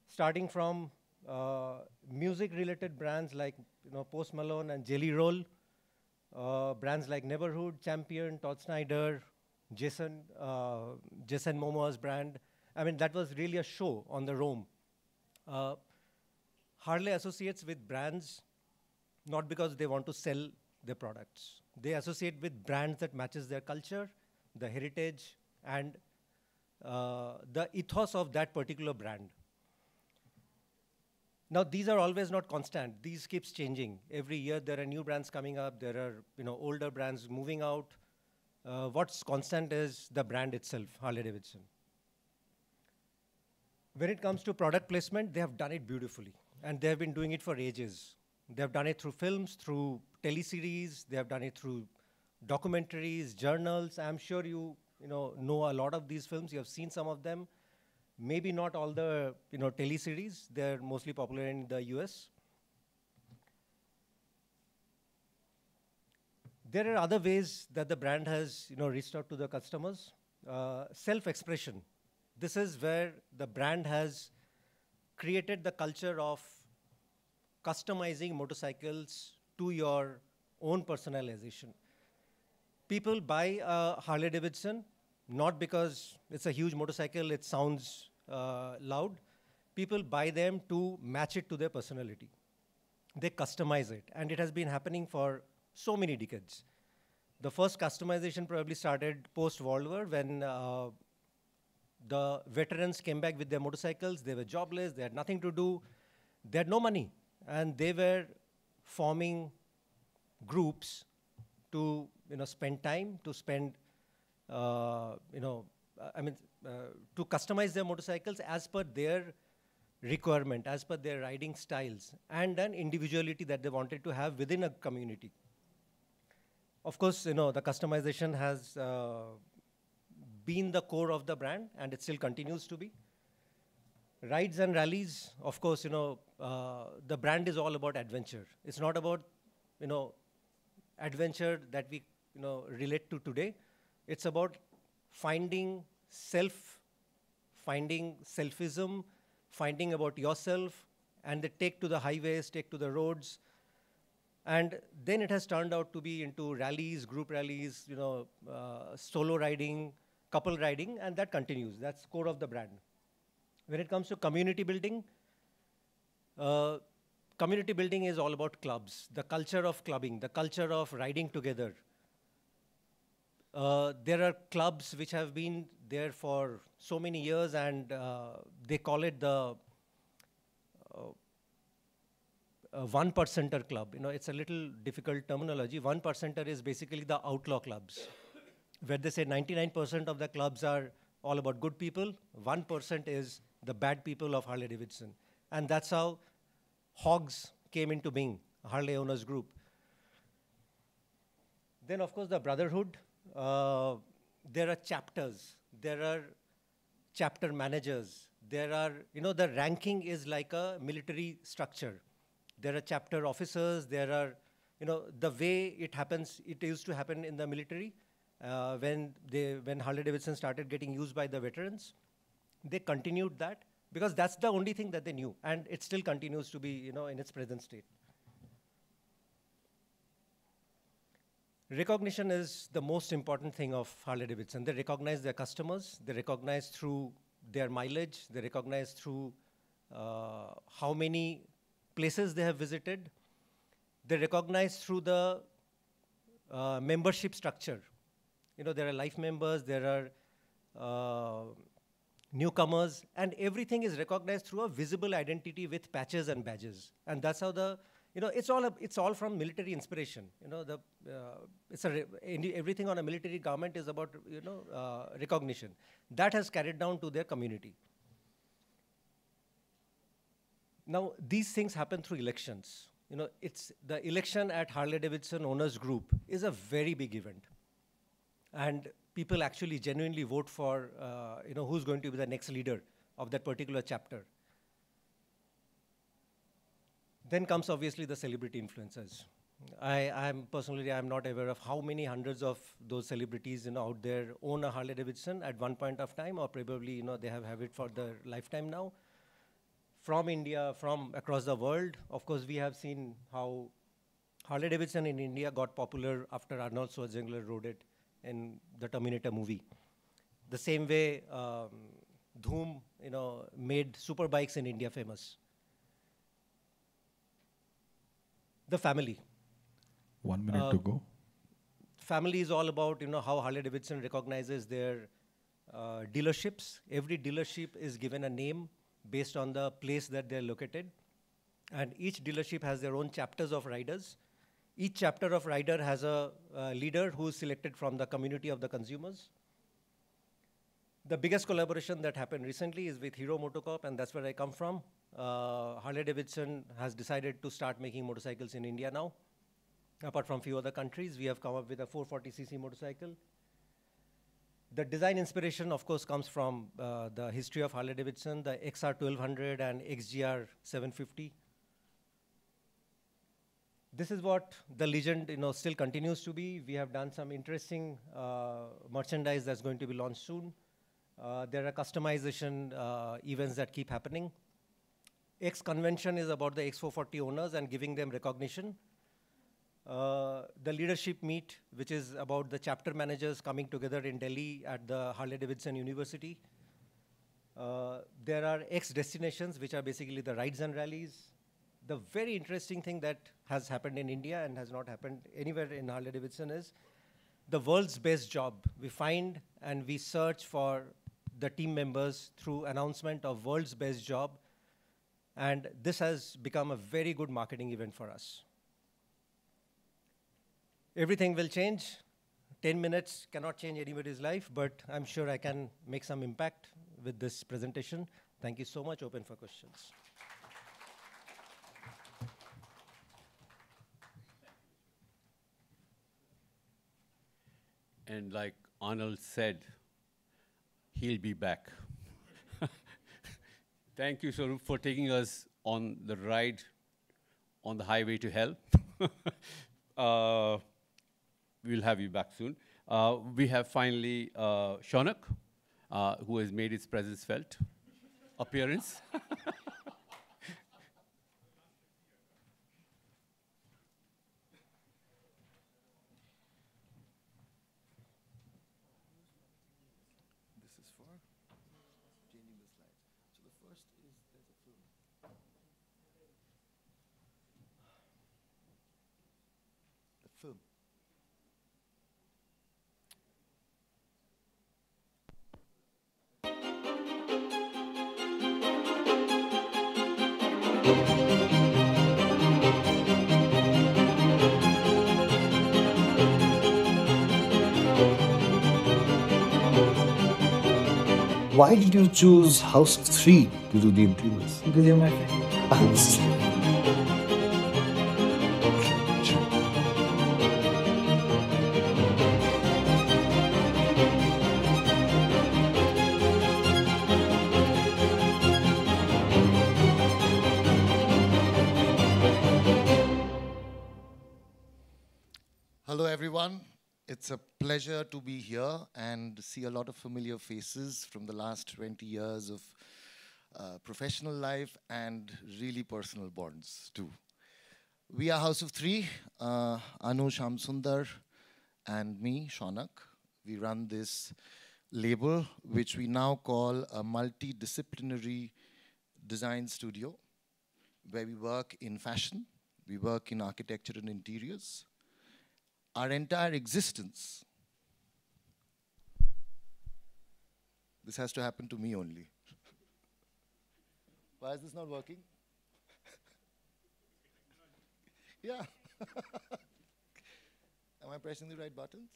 starting from music-related brands like Post Malone and Jelly Roll, brands like Neighborhood, Champion, Todd Snyder, Jason Momoa's brand. I mean, that was really a show on the Rome. Harley associates with brands not because they want to sell their products. They associate with brands that matches their culture, the heritage, and the ethos of that particular brand. Now, these are always not constant. These keeps changing. Every year, there are new brands coming up. There are older brands moving out. What's constant is the brand itself, Harley-Davidson. When it comes to product placement, they have done it beautifully. And they have been doing it for ages. They have done it through films, through teleseries. They have done it through documentaries, journals. I'm sure you know a lot of these films. You have seen some of them. Maybe not all the teleseries. They're mostly popular in the US. There are other ways that the brand has reached out to the customers. Self-expression. This is where the brand has created the culture of customizing motorcycles to your own personalization. People buy a Harley-Davidson not because it's a huge motorcycle, it sounds loud. People buy them to match it to their personality. They customize it, and it has been happening for so many decades. The first customization probably started post-World War when the veterans came back with their motorcycles. They were jobless, they had nothing to do, they had no money, and they were forming groups to spend time, to spend to customize their motorcycles as per their requirement, as per their riding styles, and an individuality that they wanted to have within a community. Of course, the customization has been the core of the brand, and it still continues to be. Rides and rallies, of course, the brand is all about adventure. It's not about, adventure that we, relate to today. It's about finding self, finding selfism, finding about yourself, and the take to the highways, take to the roads. And then it has turned out to be into rallies, group rallies, solo riding, couple riding, and that continues. That's core of the brand. When it comes to community building is all about clubs, the culture of clubbing, the culture of riding together. There are clubs which have been there for so many years, and they call it the one percenter club. It's a little difficult terminology. One percenter is basically the outlaw clubs, where they say 99% of the clubs are all about good people, 1% is the bad people of Harley Davidson. And that's how Hogs came into being, Harley Owners Group. Then, of course, the brotherhood. There are chapters. There are chapter managers. There are, the ranking is like a military structure. There are chapter officers. There are, the way it happens, it used to happen in the military. When Harley Davidson started getting used by the veterans, they continued that because that's the only thing that they knew, and it still continues to be, in its present state. Recognition is the most important thing of Harley Davidson. They recognize their customers. They recognize through their mileage. They recognize through how many places they have visited. They recognize through the membership structure. There are life members, there are newcomers, and everything is recognized through a visible identity with patches and badges. And that's how it's all from military inspiration. Everything on a military garment is about, recognition. That has carried down to their community. Now, these things happen through elections. It's the election at Harley Davidson Owners Group is a very big event. And people actually genuinely vote for, who's going to be the next leader of that particular chapter. Then comes obviously the celebrity influencers. I'm not aware of how many hundreds of those celebrities, out there own a Harley Davidson at one point of time, or probably, they have it for their lifetime now. From India, from across the world, of course, we have seen how Harley Davidson in India got popular after Arnold Schwarzenegger rode it in the Terminator movie. The same way Dhoom, made superbikes in India famous. The family. 1 minute to go. Family is all about, how Harley Davidson recognizes their dealerships. Every dealership is given a name based on the place that they're located. And each dealership has their own chapters of riders. Each chapter of rider has a leader who is selected from the community of the consumers. The biggest collaboration that happened recently is with Hero MotoCorp, and that's where I come from. Harley Davidson has decided to start making motorcycles in India now. Apart from few other countries, we have come up with a 440cc motorcycle. The design inspiration, of course, comes from the history of Harley Davidson, the XR 1200 and XGR 750. This is what the legend, still continues to be. We have done some interesting merchandise that's going to be launched soon. There are customization events that keep happening. X Convention is about the X440 owners and giving them recognition. The leadership meet, which is about the chapter managers coming together in Delhi at the Harley Davidson University. There are X destinations, which are basically the rides and rallies. The very interesting thing that has happened in India and has not happened anywhere in Harley Davidson is the world's best job. We find and we search for the team members through announcement of world's best job. And this has become a very good marketing event for us. Everything will change. 10 minutes cannot change anybody's life, but I'm sure I can make some impact with this presentation. Thank you so much. Open for questions. And like Arnold said, he'll be back. Thank you, Swaroop, for taking us on the ride on the highway to hell. We'll have you back soon. We have finally Sounak, who has made his presence felt. Appearance. film. Why did you choose House of Three to do the interiors? Because you're my friend. Hello, everyone. It's a pleasure to be here and see a lot of familiar faces from the last 20 years of professional life and really personal bonds, too. We are House of Three, Anu Shamsundar and me, Sounak. We run this label, which we now call a multidisciplinary design studio, where we work in fashion, we work in architecture and interiors. Our entire existence, this has to happen to me only. Why is this not working? Yeah. Am I pressing the right buttons?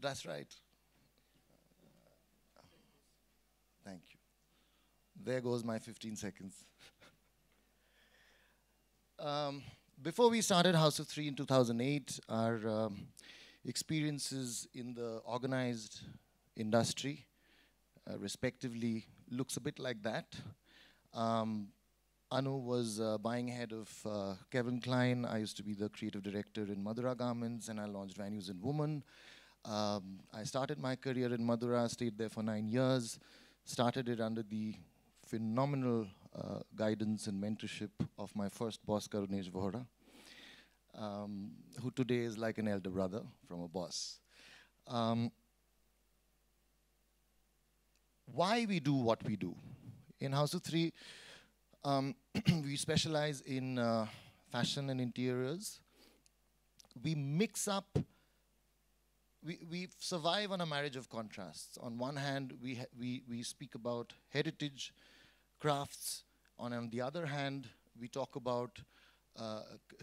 That's right. Thank you. There goes my 15 seconds. Before we started House of Three in 2008, our experiences in the organized industry, respectively, looks a bit like that. Anu was buying ahead of Kevin Klein. I used to be the creative director in Madura Garments, and I launched Values in Woman. I started my career in Madura, stayed there for 9 years, started it under the phenomenal guidance and mentorship of my first boss, Karunesh Vohra, who today is like an elder brother from a boss. Why we do what we do? In House of Three, we specialize in fashion and interiors. We mix up, we survive on a marriage of contrasts. On one hand, we speak about heritage, crafts. On the other hand, we talk about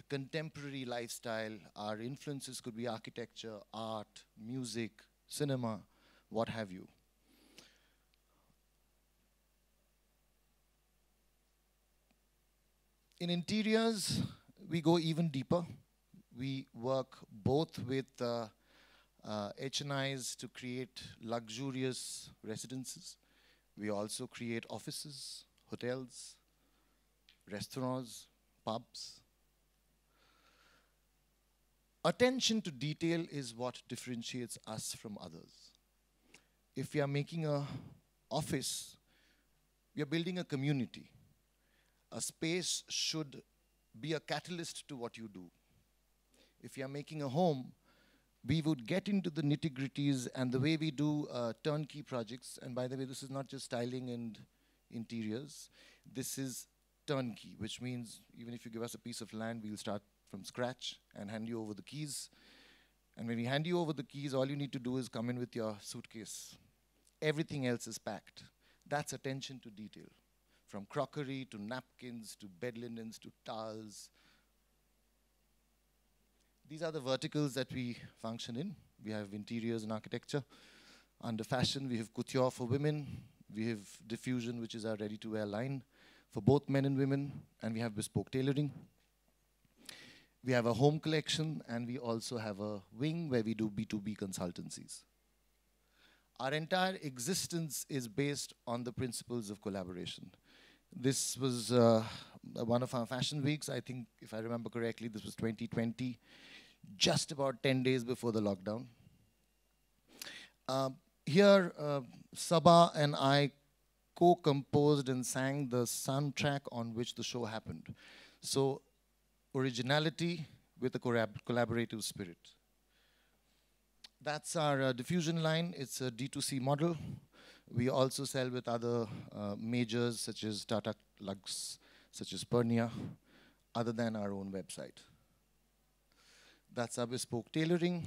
contemporary lifestyle. Our influences could be architecture, art, music, cinema, what have you. In interiors, we go even deeper. We work both with H&Is to create luxurious residences. We also create offices, hotels, restaurants, pubs. Attention to detail is what differentiates us from others. If we are making an office, we are building a community. A space should be a catalyst to what you do. If you are making a home, we would get into the nitty-gritties and the way we do turnkey projects. And by the way, this is not just styling and interiors. This is turnkey, which means even if you give us a piece of land, we'll start from scratch and hand you over the keys. And when we hand you over the keys, all you need to do is come in with your suitcase. Everything else is packed. That's attention to detail. From crockery to napkins to bed linens to towels. These are the verticals that we function in. We have interiors and architecture. Under fashion, we have couture for women. We have diffusion, which is our ready-to-wear line for both men and women. And we have bespoke tailoring. We have a home collection, and we also have a wing where we do B2B consultancies. Our entire existence is based on the principles of collaboration. This was one of our fashion weeks. I think, if I remember correctly, this was 2020, just about 10 days before the lockdown. Here, Sabah and I co-composed and sang the soundtrack on which the show happened. So, originality with a collaborative spirit. That's our diffusion line. It's a D2C model. We also sell with other majors such as Tata Lux, such as Pernia, other than our own website. That's our bespoke tailoring.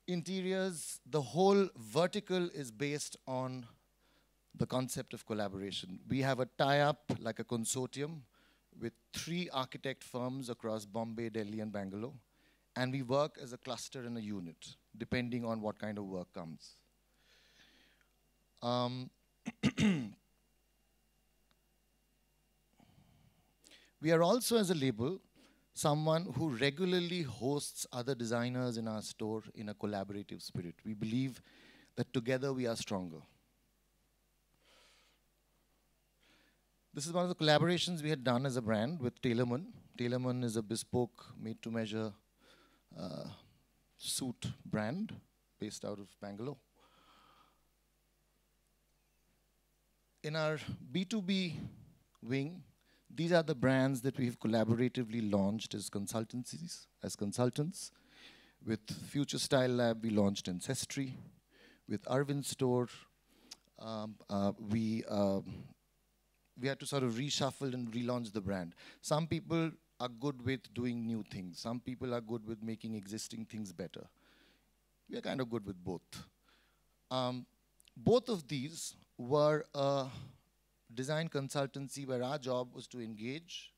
Interiors, the whole vertical is based on the concept of collaboration. We have a tie-up, like a consortium, with 3 architect firms across Bombay, Delhi, and Bangalore. And we work as a cluster and a unit, depending on what kind of work comes. We are also, as a label, someone who regularly hosts other designers in our store in a collaborative spirit. We believe that together we are stronger. This is one of the collaborations we had done as a brand with Tailorman. Tailorman is a bespoke, made-to-measure suit brand based out of Bangalore. In our B2B wing, these are the brands that we've collaboratively launched as consultancies, as consultants. With Future Style Lab, we launched Ancestry. With Arvind Store, we had to sort of reshuffle and relaunch the brand. Some people are good with doing new things. Some people are good with making existing things better. We are kind of good with both. Both of these were a design consultancy where our job was to engage,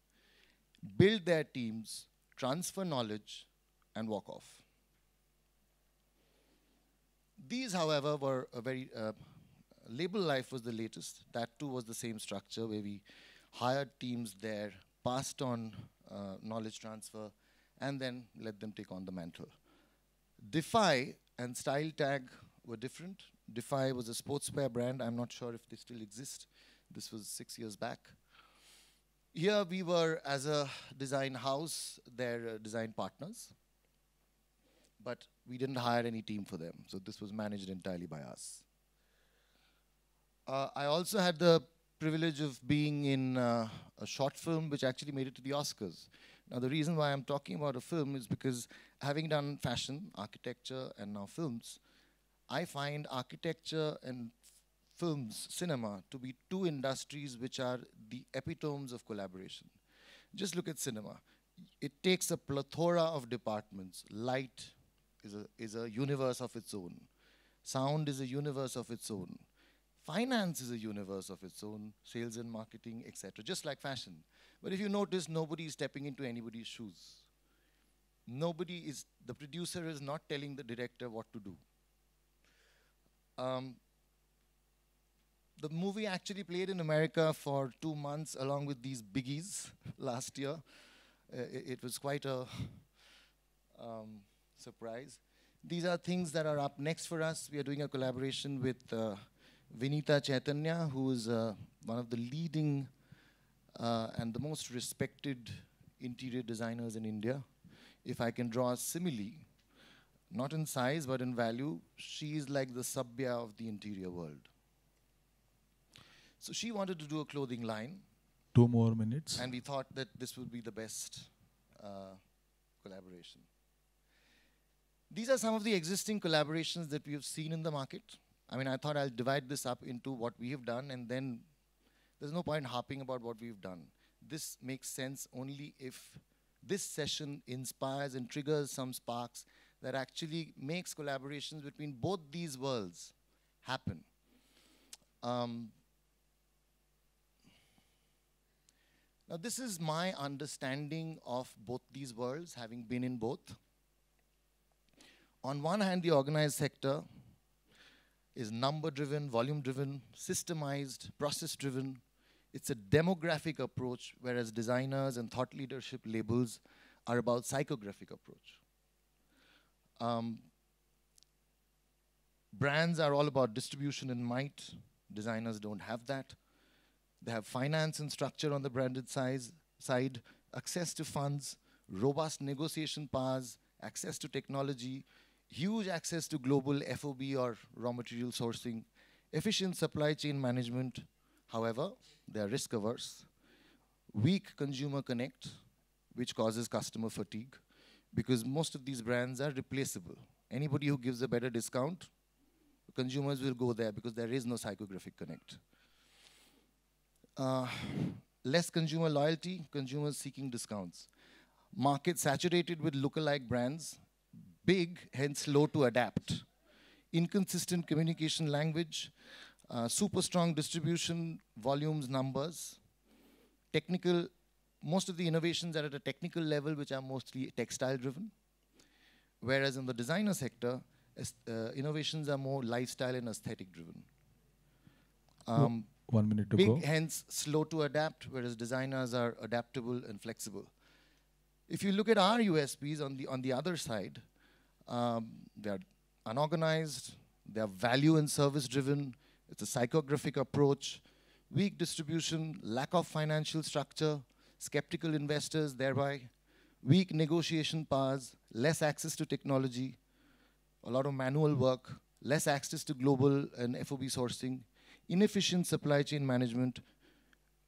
build their teams, transfer knowledge, and walk off. These, however, were a very, Label Life was the latest. That too was the same structure where we hired teams there, passed on knowledge transfer, and then let them take on the mantle. Defy and Style Tag were different. Defy was a sportswear brand. I'm not sure if they still exist. This was 6 years back. Here we were, as a design house, their design partners. But we didn't hire any team for them. So this was managed entirely by us. I also had the privilege of being in a short film which actually made it to the Oscars. Now the reason why I'm talking about a film is because having done fashion, architecture, and now films, I find architecture and films, cinema, to be 2 industries which are the epitomes of collaboration. Just look at cinema. It takes a plethora of departments. Light is a universe of its own. Sound is a universe of its own. Finance is a universe of its own, sales and marketing, etc., just like fashion. But if you notice, nobody is stepping into anybody's shoes. The producer is not telling the director what to do. The movie actually played in America for 2 months along with these biggies last year. It was quite a surprise. These are things that are up next for us. We are doing a collaboration with Vinita Chaitanya, who is one of the leading and the most respected interior designers in India. If I can draw a simile, not in size but in value, she is like the Sabya of the interior world. So she wanted to do a clothing line. 2 more minutes. And we thought that this would be the best collaboration. These are some of the existing collaborations that we have seen in the market. I mean, I thought I'll divide this up into what we have done, and then there's no point harping about what we've done. This makes sense only if this session inspires and triggers some sparks that actually makes collaborations between both these worlds happen. Now, this is my understanding of both these worlds, having been in both. On one hand, the organized sector is number-driven, volume-driven, systemized, process-driven. It's a demographic approach, whereas designers and thought leadership labels are about psychographic approach. Brands are all about distribution and might. Designers don't have that. They have finance and structure on the branded side, access to funds, robust negotiation powers, access to technology, huge access to global FOB or raw material sourcing, efficient supply chain management. However, they are risk averse, weak consumer connect, which causes customer fatigue, because most of these brands are replaceable. Anybody who gives a better discount, the consumers will go there because there is no psychographic connect. Less consumer loyalty, consumers seeking discounts. Market saturated with lookalike brands, big, hence slow to adapt. Inconsistent communication language, super strong distribution, volumes, numbers. Technical, most of the innovations are at a technical level, which are mostly textile driven. Whereas in the designer sector, innovations are more lifestyle and aesthetic driven. 1 minute to big, go. hence slow to adapt, whereas designers are adaptable and flexible. If you look at our USPs on the other side, they are unorganized, they are value and service driven, it's a psychographic approach, weak distribution, lack of financial structure, skeptical investors thereby, weak negotiation powers, less access to technology, a lot of manual work, less access to global and FOB sourcing, inefficient supply chain management,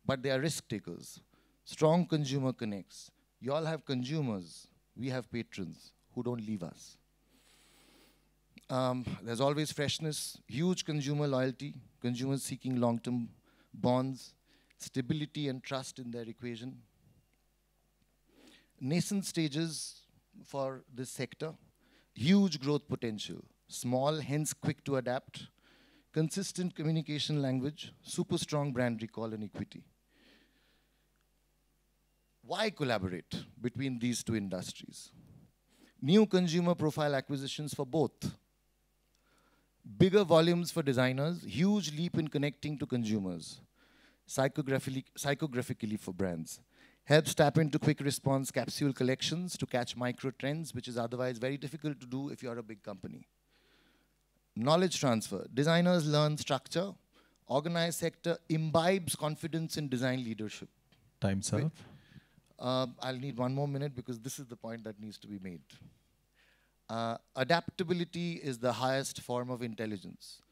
but they are risk takers. Strong consumer connects. You all have consumers, we have patrons who don't leave us. There's always freshness, huge consumer loyalty, consumers seeking long-term bonds, stability and trust in their equation. Nascent stages for this sector, huge growth potential, small, hence quick to adapt, consistent communication language, super strong brand recall and equity. Why collaborate between these two industries? New consumer profile acquisitions for both. Bigger volumes for designers, huge leap in connecting to consumers. Psychographically for brands. Helps tap into quick response capsule collections to catch micro trends, which is otherwise very difficult to do if you're a big company. Knowledge transfer. Designers learn structure. Organized sector imbibes confidence in design leadership. Time's up. I'll need 1 more minute because this is the point that needs to be made. Adaptability is the highest form of intelligence.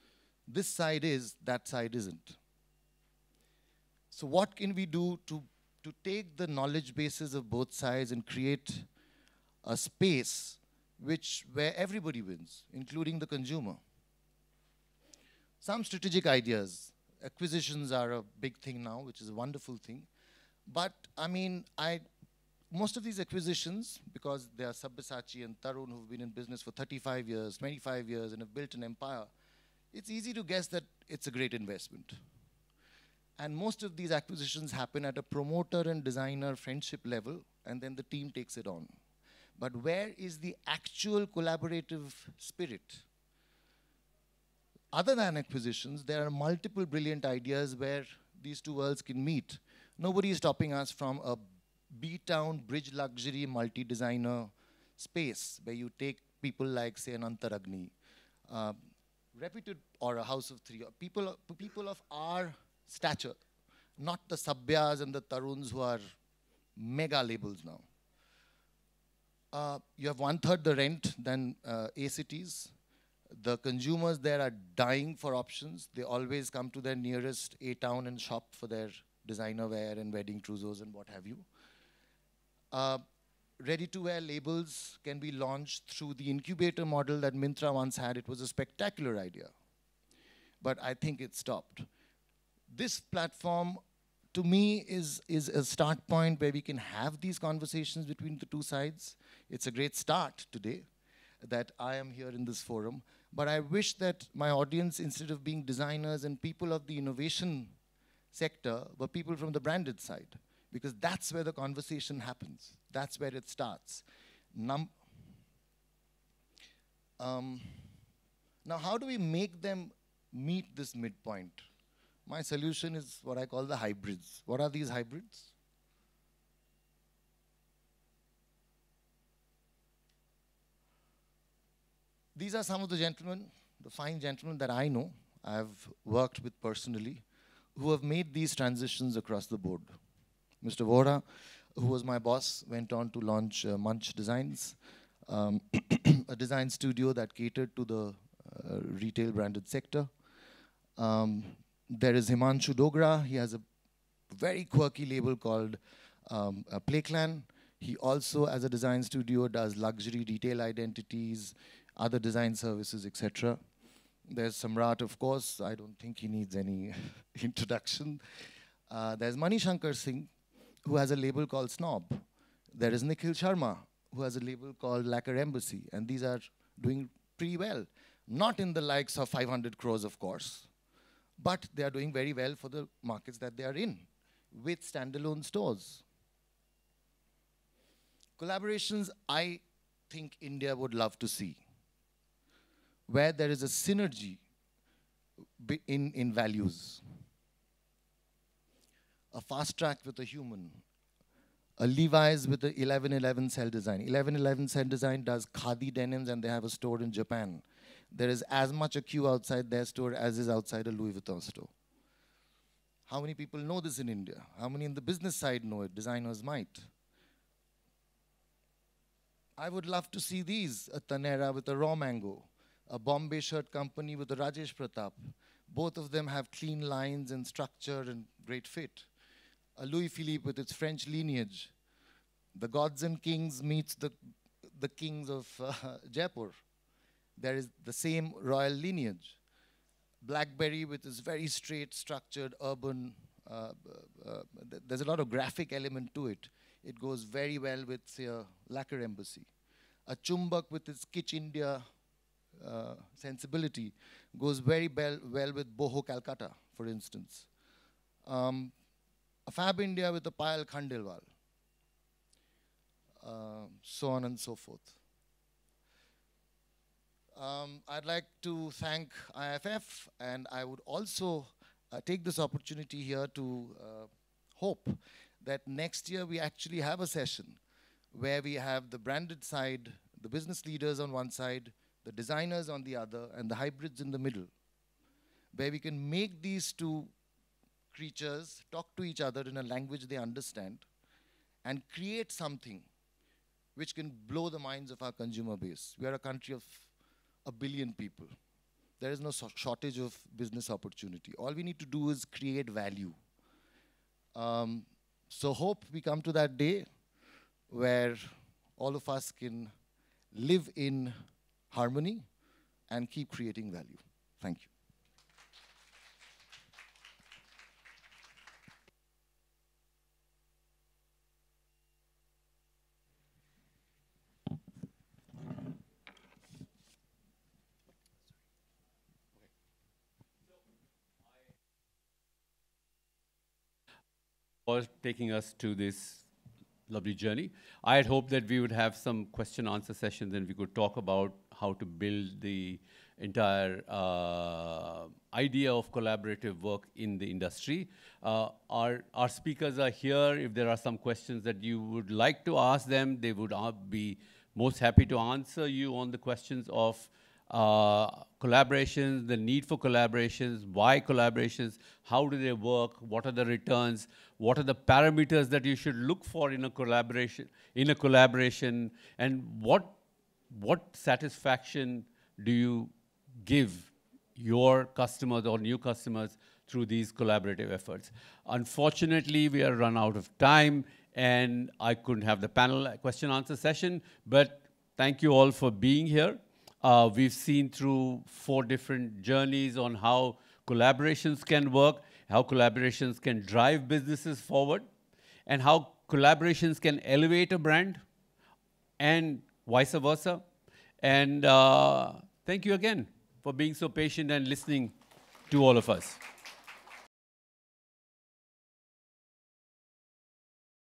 This side is, that side isn't. So what can we do to take the knowledge bases of both sides and create a space where everybody wins, including the consumer? Some strategic ideas. Acquisitions are a big thing now, which is a wonderful thing. But I mean, most of these acquisitions, because they are Sabyasachi and Tarun who've been in business for 35 years, 25 years, and have built an empire, it's easy to guess that it's a great investment. And most of these acquisitions happen at a promoter and designer friendship level, and then the team takes it on. But where is the actual collaborative spirit? Other than acquisitions, there are multiple brilliant ideas where these two worlds can meet. Nobody is stopping us from a B-town, bridge luxury, multi-designer space where you take people like, say, an Antaragni, reputed, or a House of Three, people of our stature, not the Sabyas and the Taruns who are mega labels now. You have 1/3 the rent than A cities. The consumers there are dying for options. They always come to their nearest A town and shop for their designer wear and wedding trousseaux and what have you. Ready-to-wear labels can be launched through the incubator model that Myntra once had. It was a spectacular idea, but I think it stopped. This platform, to me, is a start point where we can have these conversations between the two sides. It's a great start today that I am here in this forum, but I wish that my audience, instead of being designers and people of the innovation sector, were people from the branded side, because that's where the conversation happens. That's where it starts. Now, how do we make them meet this midpoint? My solution is what I call the hybrids. What are these hybrids? These are some of the gentlemen, the fine gentlemen that I know, I've worked with personally, who have made these transitions across the board. Mr. Vora, who was my boss, went on to launch Munch Designs, a design studio that catered to the retail branded sector. There is Himanshu Dogra. He has a very quirky label called PlayClan. He also, as a design studio, does luxury retail identities, other design services, etc. There's Samrat, of course. I don't think he needs any introduction. There's Manishankar Singh, who has a label called Snob. There is Nikhil Sharma, who has a label called Lacquer Embassy. And these are doing pretty well. Not in the likes of 500 crores, of course. But they are doing very well for the markets that they are in, with standalone stores. Collaborations, I think India would love to see, where there is a synergy in values. A fast track with a human. A Levi's with the 1111 cell design. 1111 cell design does khadi denims and they have a store in Japan. There is as much a queue outside their store as is outside a Louis Vuitton store. How many people know this in India? How many in the business side know it? Designers might. I would love to see these, a Tanera with a raw mango, a Bombay shirt company with a Rajesh Pratap. Both of them have clean lines and structure and great fit. A Louis Philippe with its French lineage. The gods and kings meets the kings of Jaipur. There is the same royal lineage. Blackberry with its very straight, structured, urban, there's a lot of graphic element to it. It goes very well with, say, a Lacquer Embassy. A Chumbak with its Kitsch India sensibility goes very well with Boho Calcutta, for instance. A Fab India with a Payal Khandelwal. So on and so forth. I'd like to thank IFF, and I would also take this opportunity here to hope that next year we actually have a session where we have the branded side, the business leaders on one side, the designers on the other, and the hybrids in the middle, where we can make these two creatures talk to each other in a language they understand and create something which can blow the minds of our consumer base. We are a country of 1 billion people. There is no shortage of business opportunity. All we need to do is create value. So hope we come to that day where all of us can live in harmony and keep creating value. Thank you. For taking us to this lovely journey. I had hoped that we would have some question answer sessions and we could talk about how to build the entire idea of collaborative work in the industry. Our speakers are here. If there are some questions that you would like to ask them, they would be most happy to answer you on the questions of collaborations, the need for collaborations, why collaborations, how do they work, what are the returns, what are the parameters that you should look for in a collaboration, and what satisfaction do you give your customers or new customers through these collaborative efforts. Unfortunately, we are run out of time and I couldn't have the panel question answer session, but thank you all for being here. We've seen through 4 different journeys on how collaborations can work, how collaborations can drive businesses forward, and how collaborations can elevate a brand, and vice versa. And thank you again for being so patient and listening to all of us.